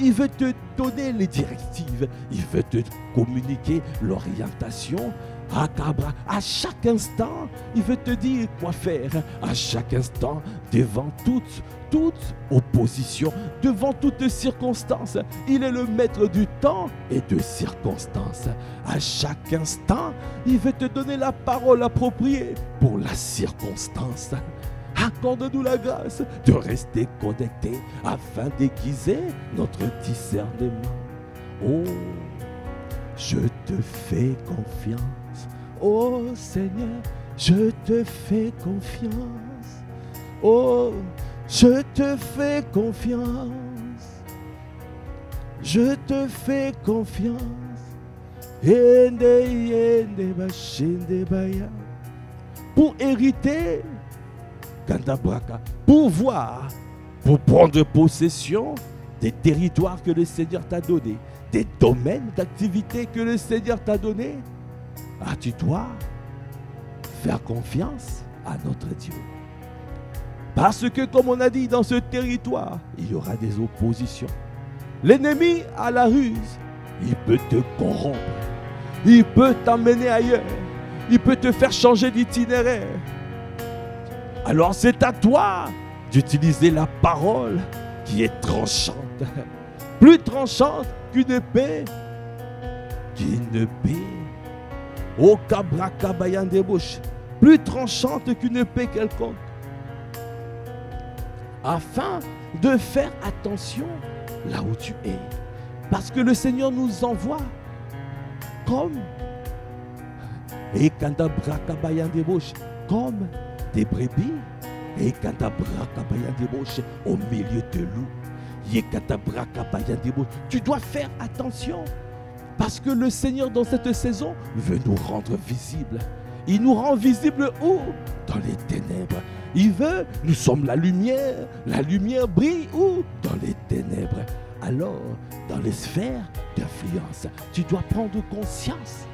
Il veut te donner les directives. Il veut te communiquer l'orientation. À chaque instant, il veut te dire quoi faire. À chaque instant, devant toute opposition, devant toute circonstance. Il est le maître du temps et de circonstances. À chaque instant, il veut te donner la parole appropriée pour la circonstance. Accorde-nous la grâce de rester connectés afin d'aiguiser notre discernement. Oh, je te fais confiance. Oh Seigneur, je te fais confiance. Oh, je te fais confiance. Je te fais confiance. Pour hériter, pour voir, pour prendre possession des territoires que le Seigneur t'a donnés, des domaines d'activité que le Seigneur t'a donnés. Ah, tu dois faire confiance à notre Dieu. Parce que, comme on a dit, dans ce territoire, il y aura des oppositions. L'ennemi a la ruse. Il peut te corrompre. Il peut t'emmener ailleurs. Il peut te faire changer d'itinéraire. Alors c'est à toi d'utiliser la parole qui est tranchante. Plus tranchante qu'une épée. Qu'une épée. Au kabrakabayan des bouches. Plus tranchante qu'une épée quelconque. Afin de faire attention là où tu es. Parce que le Seigneur nous envoie comme des brebis et au milieu de loups. Tu dois faire attention parce que le Seigneur dans cette saison veut nous rendre visibles. Il nous rend visibles où? Dans les ténèbres. Il veut, nous sommes la lumière brille où? Dans les ténèbres. Alors, dans les sphères d'influence, tu dois prendre conscience.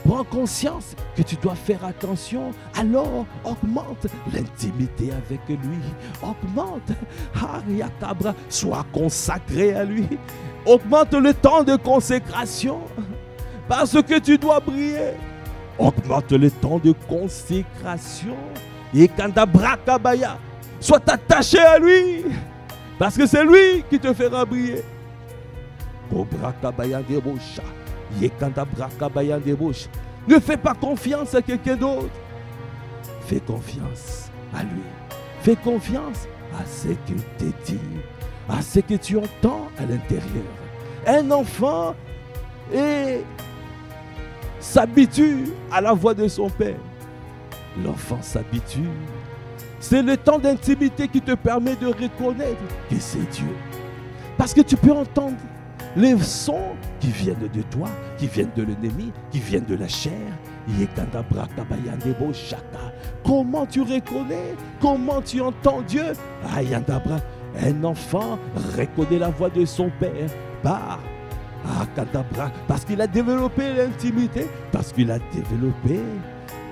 Prends conscience que tu dois faire attention. Alors, augmente l'intimité avec lui. Augmente. Ariakabra, sois consacré à lui. Augmente le temps de consécration. Parce que tu dois briller. Augmente le temps de consécration. Et Kandabrakabaya, sois attaché à lui. Parce que c'est lui qui te fera briller. Ne fais pas confiance à quelqu'un d'autre. Fais confiance à lui. Fais confiance à ce qu'il te dit, à ce que tu entends à l'intérieur. Un enfant s'habitue à la voix de son père. L'enfant s'habitue. C'est le temps d'intimité qui te permet de reconnaître que c'est Dieu. Parce que tu peux entendre les sons qui viennent de toi, qui viennent de l'ennemi, qui viennent de la chair. Comment tu reconnais? Comment tu entends Dieu? Un enfant reconnaît la voix de son père parce qu'il a développé l'intimité, parce qu'il a développé,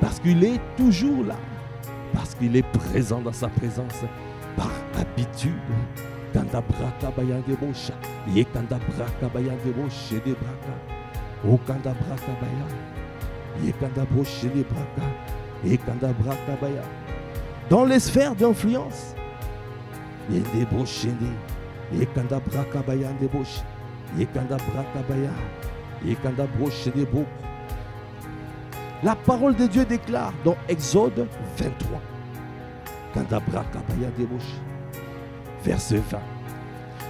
parce qu'il est toujours là, parce qu'il est présent dans sa présence, par habitude. Dans les sphères d'influence, Yendebo shende. Yekanda brakabaya ndebosh. Yekanda brakabaya. Yekanda broshede boko. La parole de Dieu déclare dans Exode 23. Kanda brakabaya ndebosh. Verset 20.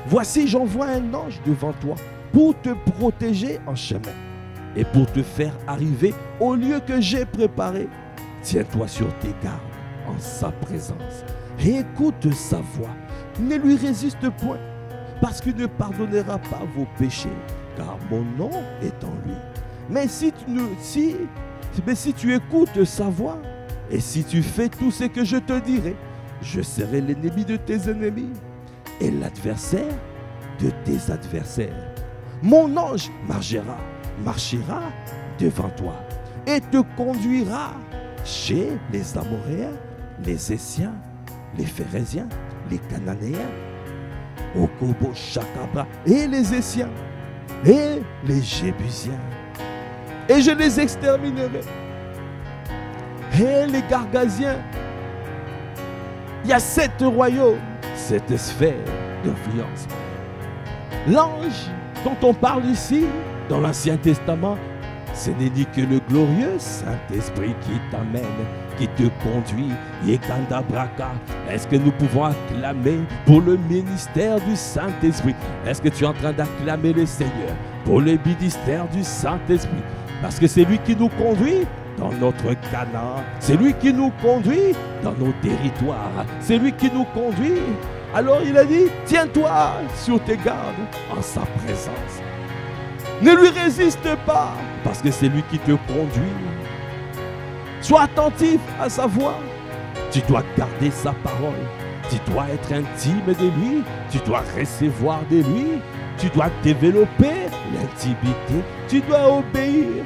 Voici, j'envoie un ange devant toi pour te protéger en chemin et pour te faire arriver au lieu que j'ai préparé. Tiens-toi sur tes gardes en sa présence et écoute sa voix. Ne lui résiste point, parce qu'il ne pardonnera pas vos péchés, car mon nom est en lui. Mais si tu écoutes sa voix et si tu fais tout ce que je te dirai, je serai l'ennemi de tes ennemis et l'adversaire de tes adversaires. Mon ange marchera devant toi et te conduira chez les Amoréens, les Essiens, les Phérésiens, les Cananéens, Okobo Shakabra et les Essiens et les Jébusiens. Et je les exterminerai. Et les Gargasiens. Il y a 7 royaumes, 7 sphères d'influence. L'ange dont on parle ici, dans l'Ancien Testament, ce n'est ni que le glorieux Saint-Esprit qui t'amène, qui te conduit. Yekanda Braka. Est-ce que nous pouvons acclamer pour le ministère du Saint-Esprit? Est-ce que tu es en train d'acclamer le Seigneur pour le ministère du Saint-Esprit? Parce que c'est lui qui nous conduit dans notre Canaan. C'est lui qui nous conduit dans nos territoires. C'est lui qui nous conduit. Alors il a dit, tiens-toi sur tes gardes en sa présence. Ne lui résiste pas, parce que c'est lui qui te conduit. Sois attentif à sa voix. Tu dois garder sa parole. Tu dois être intime de lui. Tu dois recevoir de lui. Tu dois développer l'intimité. Tu dois obéir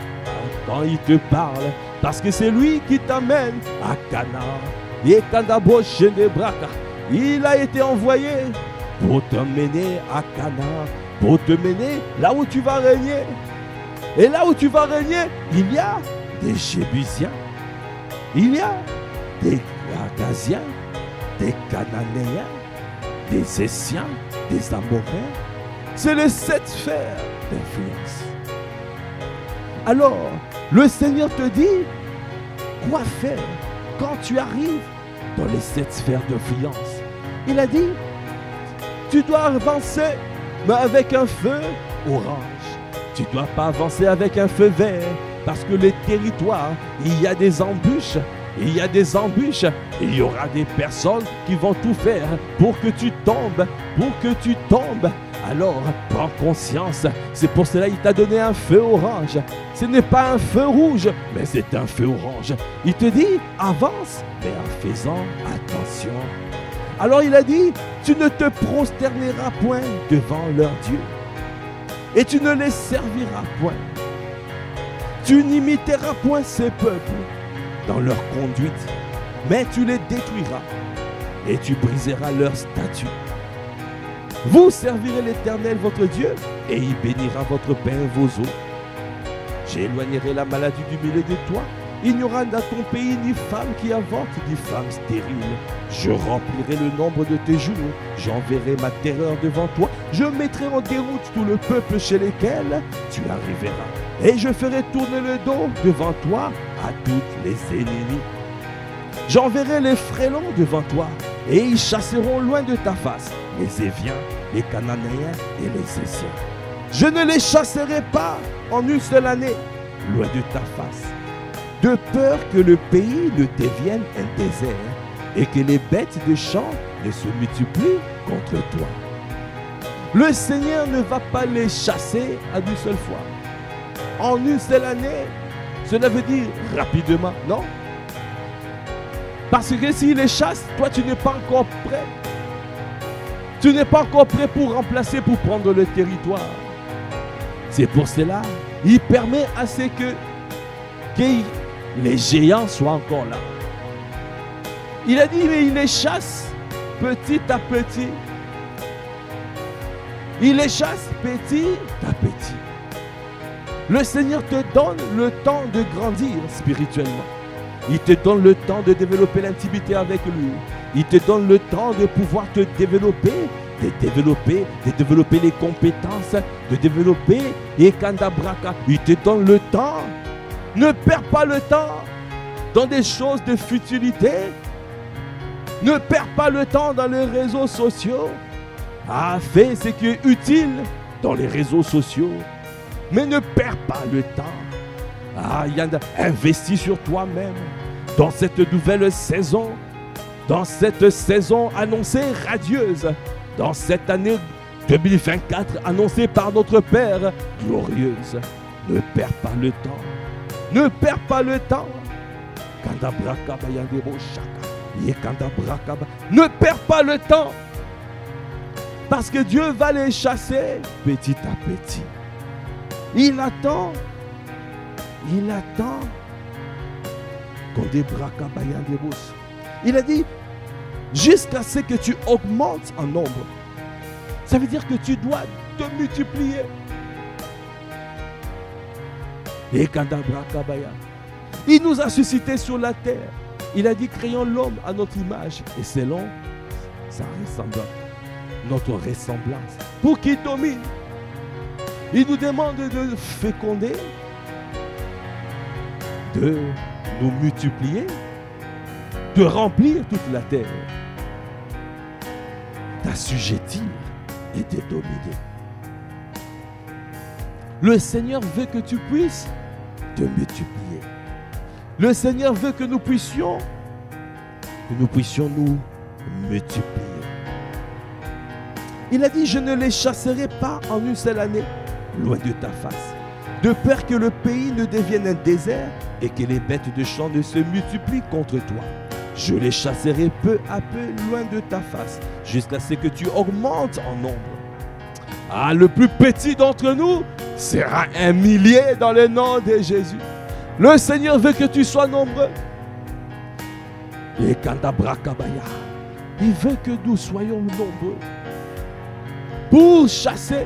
quand il te parle, parce que c'est lui qui t'amène à Canaan. Il a été envoyé pour t'emmener à Canaan, pour te mener là où tu vas régner. Et là où tu vas régner, il y a des Jébusiens, il y a des Gargasiens, des Cananéens, des Essiens, des Amoréens. C'est les 7 sphères d'influence. Alors, le Seigneur te dit quoi faire quand tu arrives dans les 7 sphères d'influence. Il a dit, tu dois avancer, mais avec un feu orange. Tu ne dois pas avancer avec un feu vert, parce que les territoires, il y a des embûches. Il y a des embûches. Il y aura des personnes qui vont tout faire pour que tu tombes, Alors, prends conscience. C'est pour cela qu'il t'a donné un feu orange. Ce n'est pas un feu rouge, mais c'est un feu orange. Il te dit, avance, mais en faisant attention. Alors il a dit, tu ne te prosterneras point devant leur Dieu. Et tu ne les serviras point. Tu n'imiteras point ces peuples dans leur conduite, mais tu les détruiras et tu briseras leurs statuts. Vous servirez l'Éternel votre Dieu et il bénira votre pain et vos eaux. J'éloignerai la maladie du milieu de toi. Il n'y aura dans ton pays ni femme qui avorte, ni femme stérile. Je remplirai le nombre de tes jours. J'enverrai ma terreur devant toi. Je mettrai en déroute tout le peuple chez lequel tu arriveras. Et je ferai tourner le dos devant toi à toutes les ennemis. J'enverrai les frélons devant toi, et ils chasseront loin de ta face les Éviens, les Cananéens et les Essiens. Je ne les chasserai pas en une seule année, loin de ta face, de peur que le pays ne devienne un désert et que les bêtes de champ ne se multiplient contre toi. Le Seigneur ne va pas les chasser à une seule fois. En une seule année, cela veut dire rapidement, non? Parce que s'il les chasse, toi tu n'es pas encore prêt. Tu n'es pas encore prêt pour remplacer, pour prendre le territoire. C'est pour cela, il permet à ce que les géants soient encore là. Il a dit, mais il les chasse petit à petit. Il les chasse petit à petit. Le Seigneur te donne le temps de grandir spirituellement. Il te donne le temps de développer l'intimité avec lui. Il te donne le temps de pouvoir te développer, de développer les compétences, de développer Yekanda Braka. Il te donne le temps. Ne perds pas le temps dans des choses de futilité. Ne perds pas le temps dans les réseaux sociaux. Fais ce qui est utile dans les réseaux sociaux. Mais ne perds pas le temps. Yanda, investis sur toi-même dans cette nouvelle saison. Dans cette saison annoncée radieuse. Dans cette année 2024 annoncée par notre Père glorieuse. Ne perds pas le temps. Ne perds pas le temps. Ne perds pas le temps. Parce que Dieu va les chasser petit à petit. Il attend. Il attend. Il a dit, jusqu'à ce que tu augmentes en nombre. Ça veut dire que tu dois te multiplier. Il nous a suscité sur la terre. Il a dit, créons l'homme à notre image et selon sa ressemblance. Notre ressemblance. Pour qu'il domine. Il nous demande de féconder, de nous multiplier, de remplir toute la terre, d'assujettir et de dominer. Le Seigneur veut que tu puisses te multiplier. Le Seigneur veut que nous puissions nous multiplier. Il a dit, je ne les chasserai pas en une seule année, loin de ta face, de peur que le pays ne devienne un désert et que les bêtes de champ ne se multiplient contre toi. Je les chasserai peu à peu loin de ta face, jusqu'à ce que tu augmentes en nombre. Le plus petit d'entre nous sera un millier dans le nom de Jésus. Le Seigneur veut que tu sois nombreux. Et il veut que nous soyons nombreux pour chasser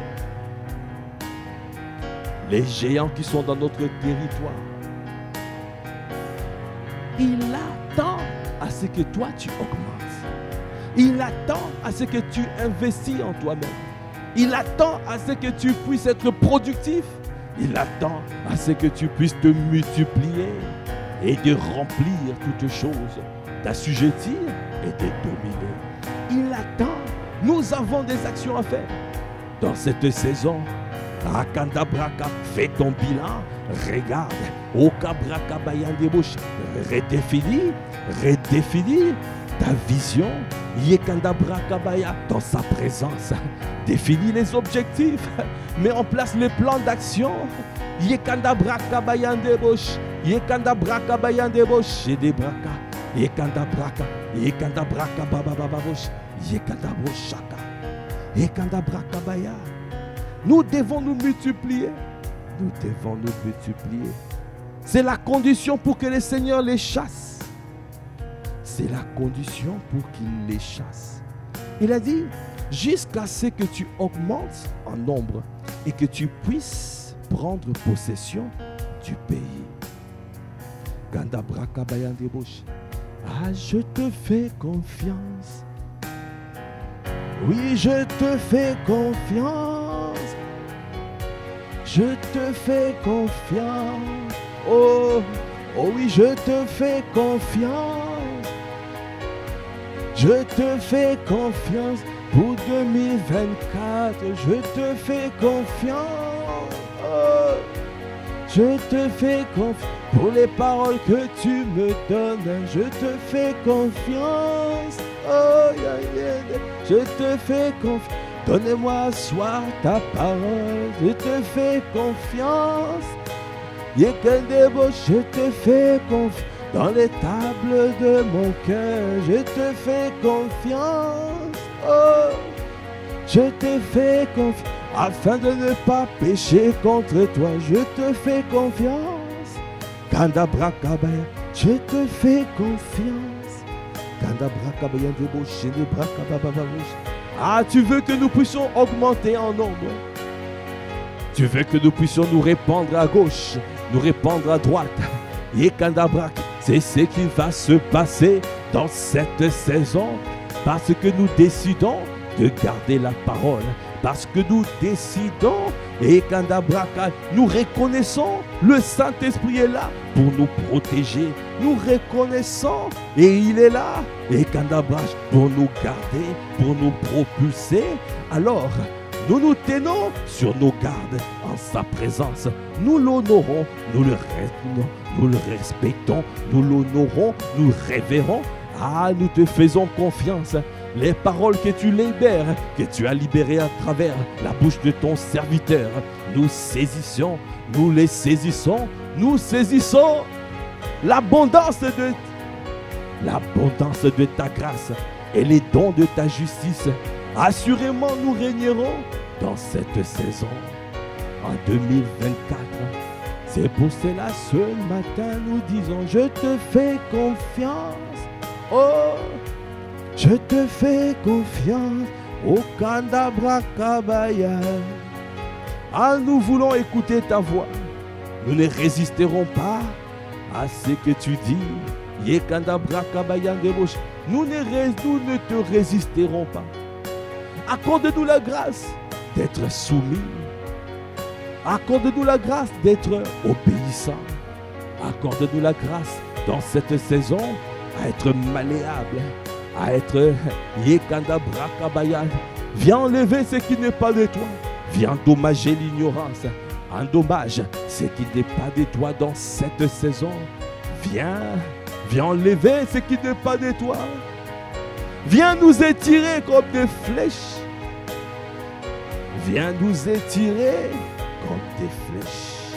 les géants qui sont dans notre territoire. Il attend à ce que toi tu augmentes. Il attend à ce que tu investis en toi-même. Il attend à ce que tu puisses être productif. Il attend à ce que tu puisses te multiplier et de remplir toutes choses, d'assujettir et de dominer. Il attend. Nous avons des actions à faire. Dans cette saison, Rakanda Braka, fais ton bilan. Regarde. Oka Braka Bayandebouche. Redéfinis ta vision. Yekanda Braka Baya dans sa présence. Définis les objectifs. Mets en place les plans d'action. Yekanda Braka Bayandebouche. Yekanda Braka Bayandebouche. Yede Braka. Yekanda Braka. Yekanda Braka Babababouche. Yekanda Brochaka. Yekanda Braka Baya. Nous devons nous multiplier. Nous devons nous multiplier. C'est la condition pour que le Seigneur les chasse. C'est la condition pour qu'il les chasse. Il a dit, jusqu'à ce que tu augmentes en nombre et que tu puisses prendre possession du pays. Ganda Braka Bayandebouche. Je te fais confiance. Oui, je te fais confiance. Je te fais confiance. Oh oui, je te fais confiance. Je te fais confiance pour 2024. Je te fais confiance. Oh, je te fais confiance pour les paroles que tu me donnes. Je te fais confiance. Oh, je te fais confiance. Donne-moi ce soir ta parole. Je te fais confiance. Yekendebo, je te fais confiance. Dans les tables de mon cœur, je te fais confiance. Oh, je te fais confiance. Afin de ne pas pécher contre toi, je te fais confiance. Kanda Brakabaya, je te fais confiance. Kanda Brakabaya, Debo, Brakababa. Tu veux que nous puissions augmenter en nombre. Tu veux que nous puissions nous répandre à gauche, nous répandre à droite. Yekanda Brak, c'est ce qui va se passer dans cette saison, parce que nous décidons de garder la parole, parce que nous décidons, et Kandabraka, nous reconnaissons, le Saint-Esprit est là pour nous protéger, nous reconnaissons, et il est là, et Kandabraka, pour nous garder, pour nous propulser. Alors, nous nous tenons sur nos gardes en sa présence. Nous l'honorons, nous le respectons, nous l'honorons, nous le révérons. Ah, nous te faisons confiance. Les paroles que tu libères, que tu as libérées à travers la bouche de ton serviteur, nous saisissons, nous les saisissons, nous saisissons l'abondance de ta grâce et les dons de ta justice. Assurément, nous régnerons dans cette saison en 2024. C'est pour cela, ce matin, nous disons, je te fais confiance. Oh, je te fais confiance, au Kandabraka-baya. Ah, nous voulons écouter ta voix. Nous ne résisterons pas à ce que tu dis. Nous ne te résisterons pas. Accorde-nous la grâce d'être soumis. Accorde-nous la grâce d'être obéissant. Accorde-nous la grâce dans cette saison à être malléable, à être Yekandabrakabayan. Viens enlever ce qui n'est pas de toi. Viens endommager l'ignorance. Endommage ce qui n'est pas de toi dans cette saison. Viens enlever ce qui n'est pas de toi. Viens nous étirer comme des flèches. Viens nous étirer comme des flèches.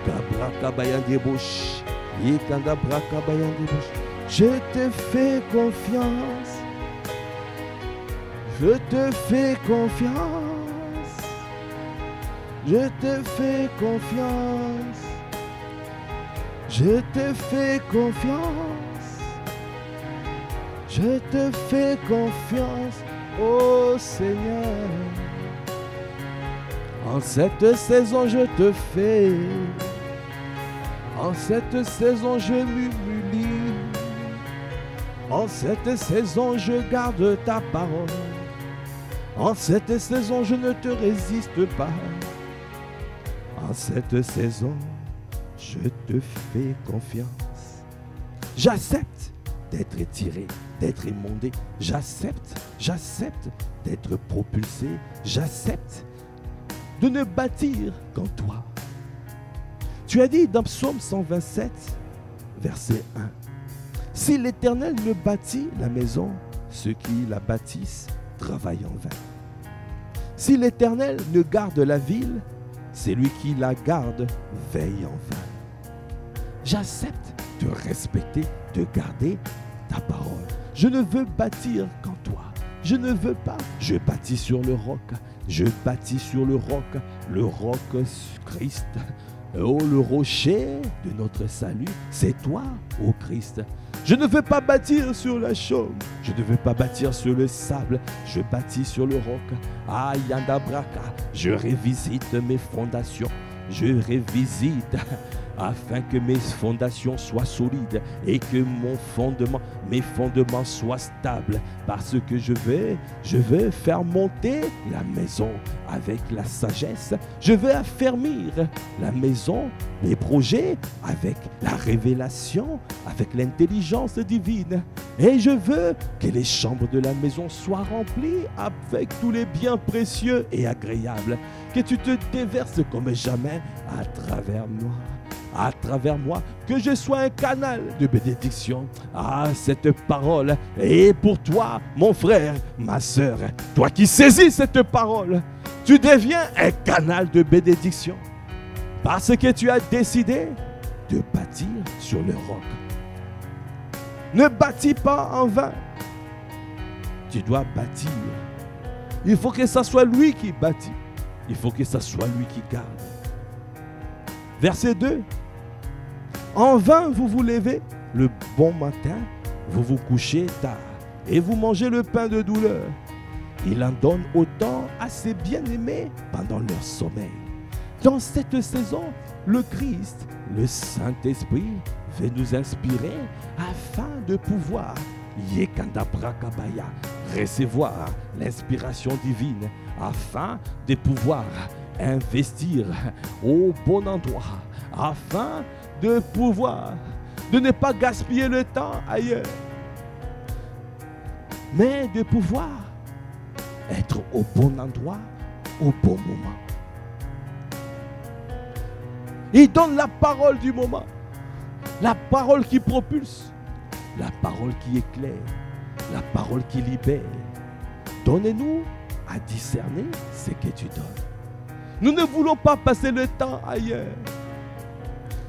Kabrakabayan des bouches. Yekandabrakabayan des bouches. Je te fais confiance. Je te fais confiance. Je te fais confiance. Je te fais confiance. Je te fais confiance, ô Seigneur. En cette saison, je te fais. En cette saison, je m'humilie. En cette saison, je garde ta parole. En cette saison, je ne te résiste pas. En cette saison, je te fais confiance. J'accepte d'être étiré, d'être émondé. J'accepte d'être propulsé. J'accepte de ne bâtir qu'en toi. Tu as dit dans Psaume 127, verset 1. Si l'Éternel ne bâtit la maison, ceux qui la bâtissent travaillent en vain. Si l'Éternel ne garde la ville, celui qui la garde veille en vain. J'accepte de respecter, de garder ta parole. Je ne veux bâtir qu'en toi. Je ne veux pas. Je bâtis sur le roc. Je bâtis sur le roc Christ. Oh, le rocher de notre salut, c'est toi, ô Christ. Je ne veux pas bâtir sur la chaume. Je ne veux pas bâtir sur le sable. Je bâtis sur le roc. Ah, Yandabraka, je revisite mes fondations. Je revisite afin que mes fondations soient solides et que mes fondements soient stables. Parce que je vais faire monter la maison avec la sagesse. Je vais affermir la maison, les projets avec la révélation, avec l'intelligence divine. Et je veux que les chambres de la maison soient remplies avec tous les biens précieux et agréables. Que tu te déverses comme jamais à travers moi, que je sois un canal de bénédiction. Ah, cette parole est pour toi, mon frère, ma soeur. Toi qui saisis cette parole, tu deviens un canal de bénédiction. Parce que tu as décidé de bâtir sur le roc. Ne bâtis pas en vain. Tu dois bâtir. Il faut que ce soit lui qui bâtit. Il faut que ce soit lui qui garde. Verset 2. En vain vous vous levez le bon matin, vous vous couchez tard et vous mangez le pain de douleur. Il en donne autant à ses bien-aimés pendant leur sommeil. Dans cette saison, le Christ, le Saint-Esprit, veut nous inspirer afin de pouvoir Yekanda Brakabaya, recevoir l'inspiration divine afin de pouvoir investir au bon endroit, afin de pouvoir, de ne pas gaspiller le temps ailleurs, mais de pouvoir être au bon endroit, au bon moment. Il donne la parole du moment, la parole qui propulse, la parole qui éclaire, la parole qui libère. Donnez-nous à discerner ce que tu donnes. Nous ne voulons pas passer le temps ailleurs.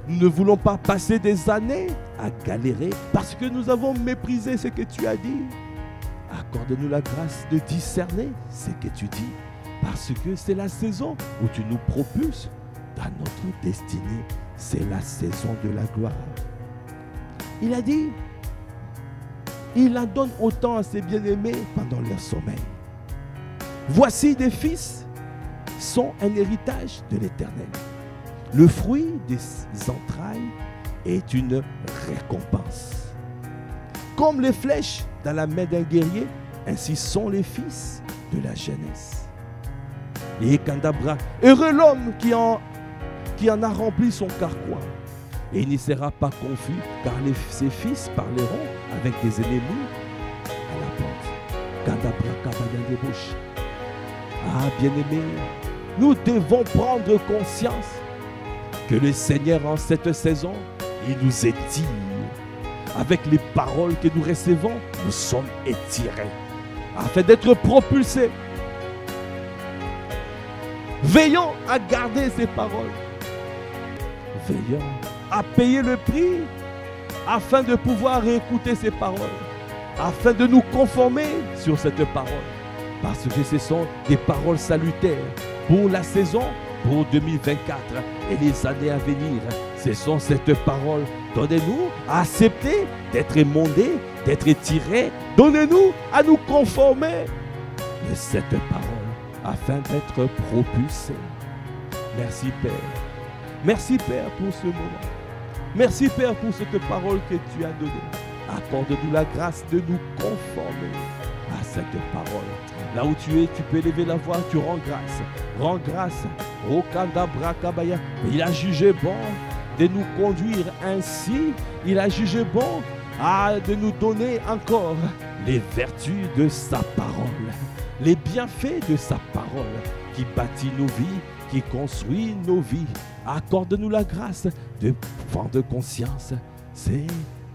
Nous ne voulons pas passer des années à galérer parce que nous avons méprisé ce que tu as dit. Accorde-nous la grâce de discerner ce que tu dis, parce que c'est la saison où tu nous propulses dans notre destinée. C'est la saison de la gloire. Il a dit, il en donne autant à ses bien-aimés pendant leur sommeil. Voici des fils sont un héritage de l'Éternel. Le fruit des entrailles est une récompense. Comme les flèches dans la main d'un guerrier, ainsi sont les fils de la jeunesse. Et Kandabra, heureux l'homme qui en a rempli son carquois. Et il n'y sera pas confus, car ses fils parleront avec des ennemis à la porte. Kandabra Kabaya des bouches. Ah, bien-aimés, nous devons prendre conscience que le Seigneur en cette saison, il nous étire. Avec les paroles que nous recevons, nous sommes étirés afin d'être propulsés. Veillons à garder ces paroles. Veillons à payer le prix afin de pouvoir écouter ces paroles, afin de nous conformer sur cette parole. Parce que ce sont des paroles salutaires pour la saison, pour 2024 et les années à venir. Ce sont cette parole. Donnez-nous à accepter d'être émondés, d'être étirés. Donnez-nous à nous conformer de cette parole afin d'être propulsés. Merci Père. Merci Père pour ce moment. Merci Père pour cette parole que tu as donnée. Accorde-nous la grâce de nous conformer à cette parole. Là où tu es, tu peux lever la voix, tu rends grâce. Rends grâce au Kandabra Kabaya. Il a jugé bon de nous conduire ainsi. Il a jugé bon de nous donner encore les vertus de sa parole, les bienfaits de sa parole qui bâtit nos vies, qui construit nos vies. Accorde-nous la grâce de prendre conscience. C'est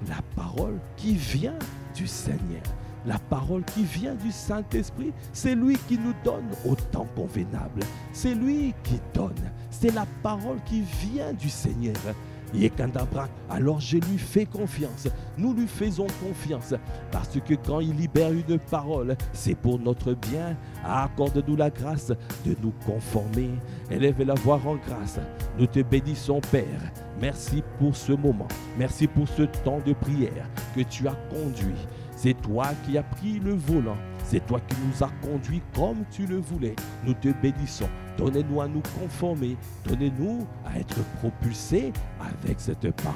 la parole qui vient du Seigneur. La parole qui vient du Saint-Esprit, c'est lui qui nous donne au temps convenable. C'est lui qui donne. C'est la parole qui vient du Seigneur. Alors je lui fais confiance. Nous lui faisons confiance. Parce que quand il libère une parole, c'est pour notre bien. Accorde-nous la grâce de nous conformer. Élève la voix en grâce. Nous te bénissons, Père. Merci pour ce moment. Merci pour ce temps de prière que tu as conduit. C'est toi qui as pris le volant. C'est toi qui nous as conduits comme tu le voulais. Nous te bénissons. Donnez-nous à nous conformer. Donnez-nous à être propulsés avec cette parole.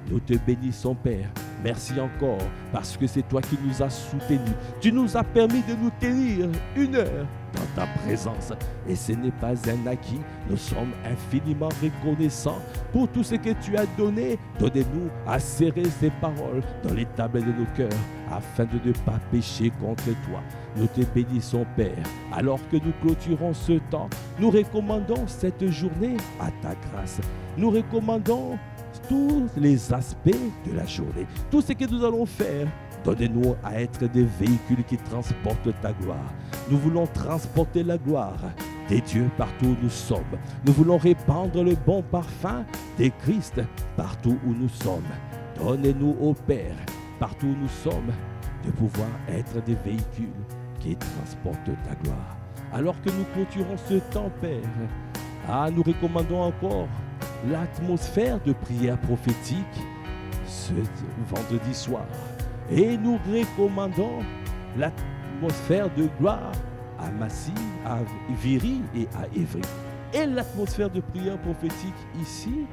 Nous te bénissons, Père. Merci encore parce que c'est toi qui nous as soutenus. Tu nous as permis de nous tenir 1 heure dans ta présence. Et ce n'est pas un acquis. Nous sommes infiniment reconnaissants pour tout ce que tu as donné. Donnez-nous à serrer ces paroles dans les tables de nos cœurs afin de ne pas pécher contre toi. Nous te bénissons, Père. Alors que nous clôturons ce temps, nous recommandons cette journée à ta grâce. Nous recommandons tous les aspects de la journée. Tout ce que nous allons faire, donnez-nous à être des véhicules qui transportent ta gloire. Nous voulons transporter la gloire des dieux partout où nous sommes. Nous voulons répandre le bon parfum des Christ partout où nous sommes. Donnez-nous, ô Père, partout où nous sommes, de pouvoir être des véhicules qui transportent ta gloire. Alors que nous clôturons ce temps, Père, nous recommandons encore l'atmosphère de prière prophétique ce vendredi soir. Et nous recommandons l'atmosphère de gloire à Massy, à Viry et à Évry. Et l'atmosphère de prière prophétique ici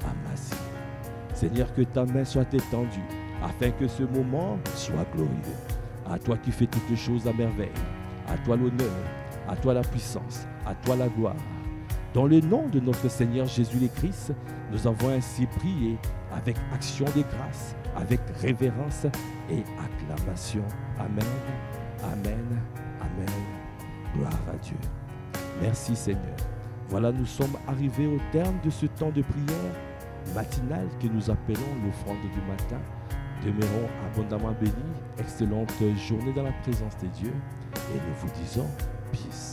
à Massy. Seigneur, que ta main soit étendue afin que ce moment soit glorieux. À toi qui fais toutes choses à merveille, à toi l'honneur, à toi la puissance, à toi la gloire. Dans le nom de notre Seigneur Jésus le Christ, nous avons ainsi prié avec action de grâce, avec révérence et acclamation. Amen, amen, amen. Gloire à Dieu. Merci Seigneur. Voilà, nous sommes arrivés au terme de ce temps de prière matinale que nous appelons l'offrande du matin. Demeurons abondamment bénis. Excellente journée dans la présence de Dieu. Et nous vous disons peace.